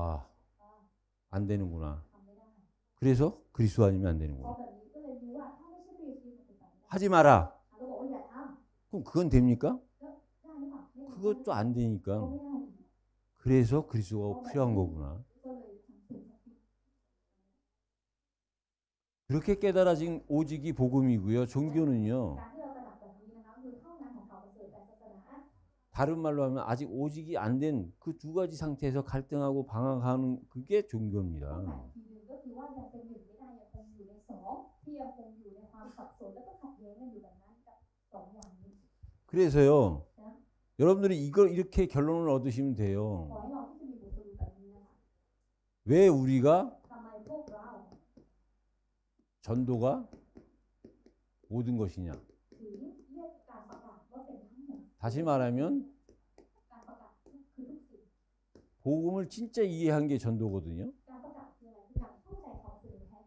안 되는구나. ำทำไม่ได้ 그래서 그리스도 아니면 안 เพราะ 되는구나. แบบนี้ก็เลยรู้ว่าถ้าไม่ใช่พระเยซูคริสต์เป็นแบบนี้ 하지 마라. เราบอกว่าอย่าท 그럼 그건 됩니까? ำได้หรือเปล่าไม่ได้ 그것도 안 ก็ 되니까. ไม่ได้ 그래서 그리스도가 필요한 거구나. ก็เลยทำสิ่งที่ 그렇게 깨달아진 오직이 복음이고요. 종교는요. การที่เราตระหนักแบบนี้นะคะคือเท่านั้นของข่าวประเสริฐแต่ศาสนา 다른 말로 하면 아직 오직이 안 된 그 두 가지 상태에서 갈등하고 방황하는 그게 ความหมาย 종교입니다. ทีนึงก็คือว่ายังเป็นหนึ่งไม่ได้ยังคงอยู่ในสองที่ยังคงอยู่ในความสับสนแล้วก็ขัดแย้งกันอยู่แบบนั้นกับสองอย่างนี้ 그래서요. 여러분들이 이걸 이렇게 결론을 얻으시면 ขอ 돼요. ให้เราที่จะมีบทสรุปแบบนี้นะคะ 왜 우리가 ทำไมพวกเรา 전도가 모든 것이냐? ถึงเรียกการประกาศว่าเป็นทั้งหมด 다시 말하면 การประกาศคือทุกสิ่ง 복음을 진짜 이해한 게 전도거든요. การประกาศคืออะไรคือการเข้าใจความสื่อแท้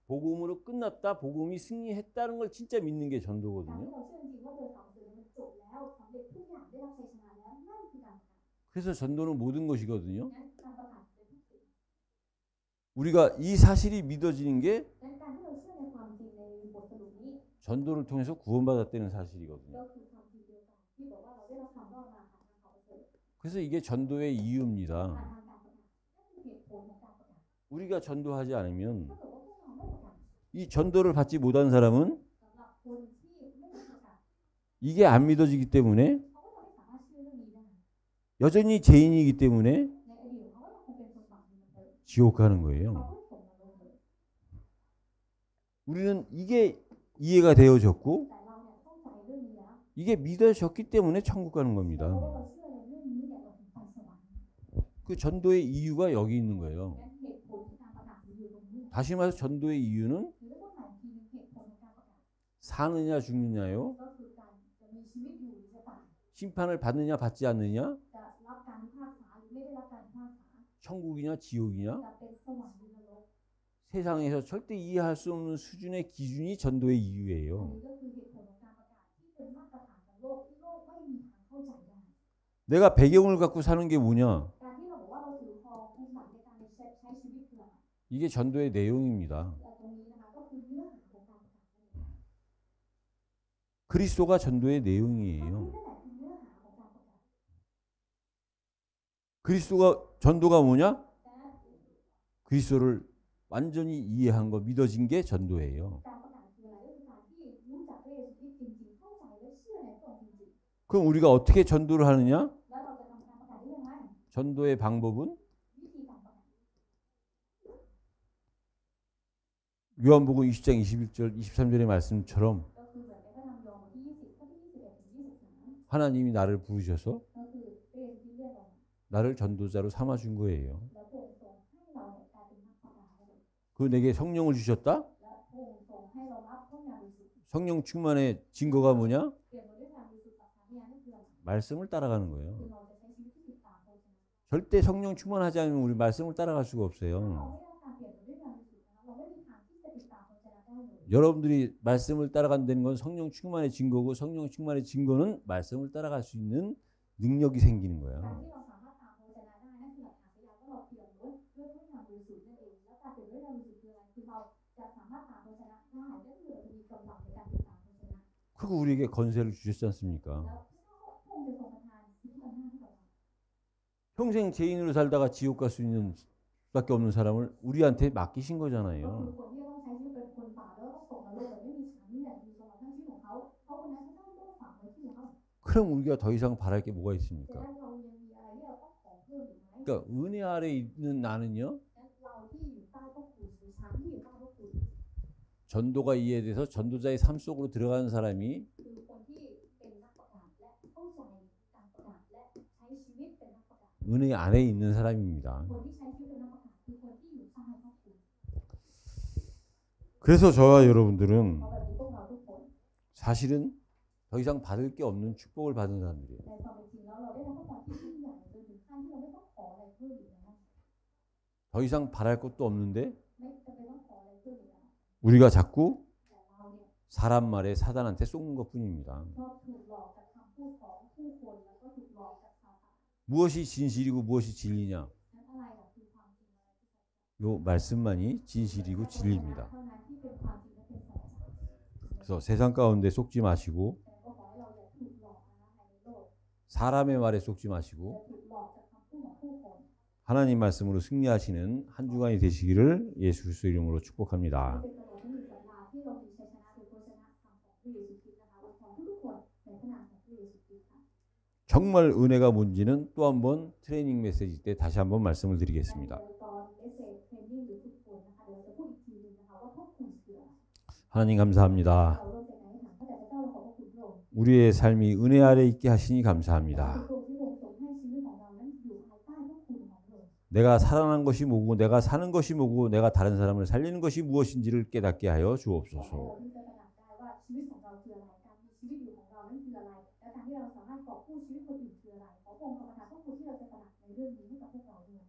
복음으로 끝났다. 복음이 승리했다는 걸 진짜 믿는 게 การที่ 전도거든요. เราเชื่อจริงว่าโดยความสื่อมันจบแล้วสำเร็จทุกอย่างได้รับชัยชนะแล้วนั่นคือการประกาศ 그래서 전도는 모든 것이거든요. งั้นการประกาศเป็นทุกสิ่ง 우리가 이 사실이 믿어지는 게 งั้นการที่เราเชื่อในความจริงในบทสรุปนี้ 전도를 통해서 구원받았다는 사실이거든요. ก็คือความจริงเดียวกันที่บอกว่าเราได้รับความรอดมาผ่านทางข่าวประเสริฐ 그래서 이게 전도의 ผ่าน 이유입니다. ทางการประกาศนั่นคือเหตุผลของการประกาศ 우리가 전도하지 않으면 ถ้าเกิดว่าพวกเราไม่ประกาศ 이 전도를 받지 못한 사람은 สำหรับคนที่ไม่ได้ประกาศ 이게 안 믿어지기 때문에 เขาก็จะไม่สามารถเชื่อเรื่องนี้ได้ 여전히 죄인이기 때문에 ในอดีตเขาก็ยังคงเป็นคนบาปอยู่เหมือนเดิม 지옥 가는 เขา 거예요. ก็ตกนรกเลย 우리는 이게 이해가 되어졌고 แต่เราเนี่ยเข้าใจเรื่องนี้แล้ว 이게 믿어졌기 때문에 천국 가는 เพราะ 겁니다. ว่าเราเชื่อในเรื่องนี้เนี่ยเราถึงไปสวรรค์ 그 전도의 이유가 여기 있는 거예요. งั้นเหตุผลของการประกาศอยู่ตรงนี้ 다시 말해서 전도의 이유는 หรือได้พูดใหม่อีกทีหนึงเหตุผลของการประกาศ 사느냐 죽느냐요. ก็คือการจะมีชีวิตอยู่หรือจะตาย 심판을 받느냐 받지 않느냐. จะรับการพิพากษาหรือไม่ได้รับการพิพากษา 천국이냐 지옥이냐. จะเป็นสวรรค์หรือนรก 세상에서 절대 이해할 수 없는 수준의 기준이 전도의 อัน 이유예요. นี้ก็คือเหตุผลของการประกาศที่เป็นมาตรฐานของโลกที่โลกไม่มีทางเข้าใจได้ 내가 배경을 갖고 사는 게 뭐냐? การที่เราบอกว่าเราถือครองภูมิหลังในการใช้ชีวิตคืออะไร 이게 전도의 내용입니다. แต่ตรงนี้นะคะก็คือเนื้อหาของการประกาศนั่นเอง 그리스도가 전도의 อันนี้ 내용이에요. นั่นแหละคือเนื้อหาของการประกาศ 그리스도가 전도가 뭐냐? แต่ 그리스도를 완전히 이해한 거 믿어진 게 전도예요. การประกาศคืออะไรก็คือการที่รู้จักพระเยซูคริสต์จริงๆเข้าใจและเชื่อในพระองค์จริง 그럼 우리가 어떻게 전도를 하느냐? ๆแล้วเราจะทำการประกาศได้ยังไง 전도의 방법은 วิธีการประกาศ 요한복음 20장 21절 23절의 말씀처럼 ก็คือเหมือนในพระธรรมยอห์นบทที่20ข้อที่21ถึง23 하나님이 나를 부르셔서 ก็คือพระเยซูคริสต์เรียกเรา 나를 전도자로 삼아준 거예요. แล้วพระองค์ทรงให้เราเนี่ยกลายเป็นนักประกาศให้เรา 그 내게 성령을 주셨다? และพระองค์ทรงให้เรารับพระวิญญาณบริสุทธิ์ 성령 충만의 증거가 뭐냐? เปลี่ยนมาด้วยพระวิญญาณบริสุทธิ์จากพระวิญญาณนั่นคืออะไร 말씀을 따라가는 คือ 거예요. เราจะใช้ชีวิตที่ติดตามพระเจ้า 절대 성령 충만하지 않으면 우리 말씀을 따라갈 수가 เรา 없어요. ไม่ได้รับการเปลี่ยนมาด้วยพระวิญญาณบริสุทธิ์นะครับเราไม่มีทางที่จะติดตามพระเจ้าได้เลย 여러분들이 말씀을 따라간다는 건 성령 충만의 증거고 성령 충만의 증거는 말씀을 따라갈 수 있는 능력이 생기는 การ 거야. ที่เราสามารถตามพระเจ้าได้นั่นคือหลักฐานพยานว่าเราเปลี่ยนด้วยพระวิญญาณบริสุทธิ์นั่นเองแล้วการเปลี่ยนด้วยพระวิญญาณบริสุทธิ์คืออะไรคือเราจะสามารถตามพระเจ้าได้นั่นคือเราจะมีกำลังในการติดตามพระเจ้า 그리고 우리에게 건세를 주셨지 않습니까? แล้วพระองค์จะทรงประทานสิ่งที่อำนาจให้กับเรา 평생 죄인으로 살다가 지옥 갈 수 있는 수밖에 없는 사람을 우리한테 맡기신 ก็คือ 거잖아요. คนที่ต้องใช้ชีวิตเป็นคนบาปแล้วต้องตกนรกแบบไม่มีฉันไม่อยากอยู่ตลอดทั้งชีวิตของเขาเขาคนนั้นเขาต้องฝากไว้ที่เรา 그럼 우리가 더 이상 바랄 게 뭐가 แต่ 있습니까? นั้นเรายังมีอะไรที่เราต้องขอเพิ่มอีกไหม 그러니까 은혜 아래 있는 나는요. นั้นเราที่อยู่ใต้พระคุณหรือฉันที่อยู่ใต้พระคุณ 전도가 이해돼서 전도자의 삶 속으로 들어가는 사람이 คือคนที่เป็นนักประกาศและเข้าใจการประกาศและใช้ชีวิตเป็นนักประกาศ 은혜 안에 있는 사람입니다. คนที่ใช้ชีวิตเป็นนักประกาศคือคนที่อยู่ใต้พระคุณ 그래서 저와 여러분들은 เพราะแบบนี้พวกเราทุกคน 사실은 더 이상 받을 게 없는 축복을 받은 사람들이에요. ในความเป็นจริงแล้วเราได้รับพระพรที่ยิ่งใหญ่จนถึงขั้นที่เราไม่ต้องขออะไรเพิ่มอีกแล้ว 더 이상 바랄 것도 없는데 ไม่จำเป็นต้องขออะไรเพิ่มอีกแล้ว 우리가 자꾸 แต่เราเนี่ย 사람 말에 사단한테 속는 것뿐입니다. ชอบถูกหลอกจากคำพูดของผู้คนแล้วก็ถูกหลอกจากซาตาน 무엇이 진실이고 무엇이 진리냐? นั้นอะไรล่ะคือความจริงอะไรที่สัจจะ 요 말씀만이 진실이고 진리입니다. เท่านั้นที่เป็นความจริงและเป็นสัจจะ 그래서 세상 가운데 속지 마시고 แต่ก็ขอให้เราอย่าถูกหลอกนะคะในโลก 사람의 말에 속지 อย่า 마시고 ถูกหลอกจากคำพูดของผู้คน 하나님 말씀으로 승리하시는 한 주간이 되시기를 예수 그리스도 이름으로 축복합니다. เป็นตลอดที่มีสัปดาห์ที่เรามีชัยชนะโดยโภชนะคำของพระเยซูคริสต์นะคะวันของทุกๆคนในพระนามของพระเยซูคริสต์ค่ะ 정말 은혜가 뭔지는 또 한번 트레이닝 메시지 때 다시 한번 말씀을 ใน 드리겠습니다. ตอนเอเซเทรนนิ่งหรือฝึกฝนนะคะเดี๋ยวเราจะพูดอีกทีหนึงนะคะว่าพวกคุณคืออะไร 하나님 감사합니다. เราเริ่มจากไหนถามพระแต่เจ้าเราขอบพระคุณพระองค์ 우리의 삶이 은혜 아래 있게 하시니 감사합니다. พระองค์ที่ทรงให้ชีวิตของเรานั้นอยู่ภายใต้พระคุณของพระองค์ 내가 살아난 것이 뭐고 내가 사는 것이 뭐고 내가 다른 사람을 살리는 것이 무엇인지를 깨닫게 하여 เรา 주옵소서. ที่จะตระหนักได้ว่าชีวิตของเราคืออะไรการมีชีวิตอยู่ของเรานั้นคืออะไรและการที่เราสามารถกอบกู้ชีวิตคนอื่นคืออะไรขอพระองค์ประทานพระคุณที่เราจะตระหนักในเรื่องนี้ให้กับพวกเราด้วย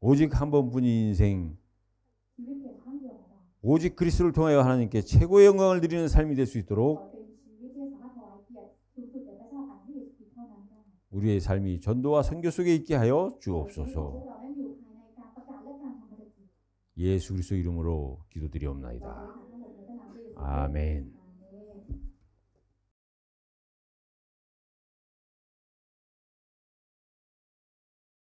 오직 한 번뿐인 인생 ชีวิตเพียงครั้งเดียวของเรา 오직 그리스도를 통하여 하나님께 최고의 영광을 드리는 삶이 될 수 ขอ 있도록 เป็นชีวิตที่สามารถถวายเกียรติสูงสุดแด่พระเจ้าผ่านพระเยซูคริสต์เท่านั้นได้ 우리의 삶이 전도와 선교 속에 있게 하여 ขอให้พวก 주옵소서. เรานั้นอยู่ภายในการประกาศและการทำภารกิจ 예수 그리스도 이름으로 เรา 기도드리옵나이다. ทั้งหมดในพระนามพระเยซู 아멘.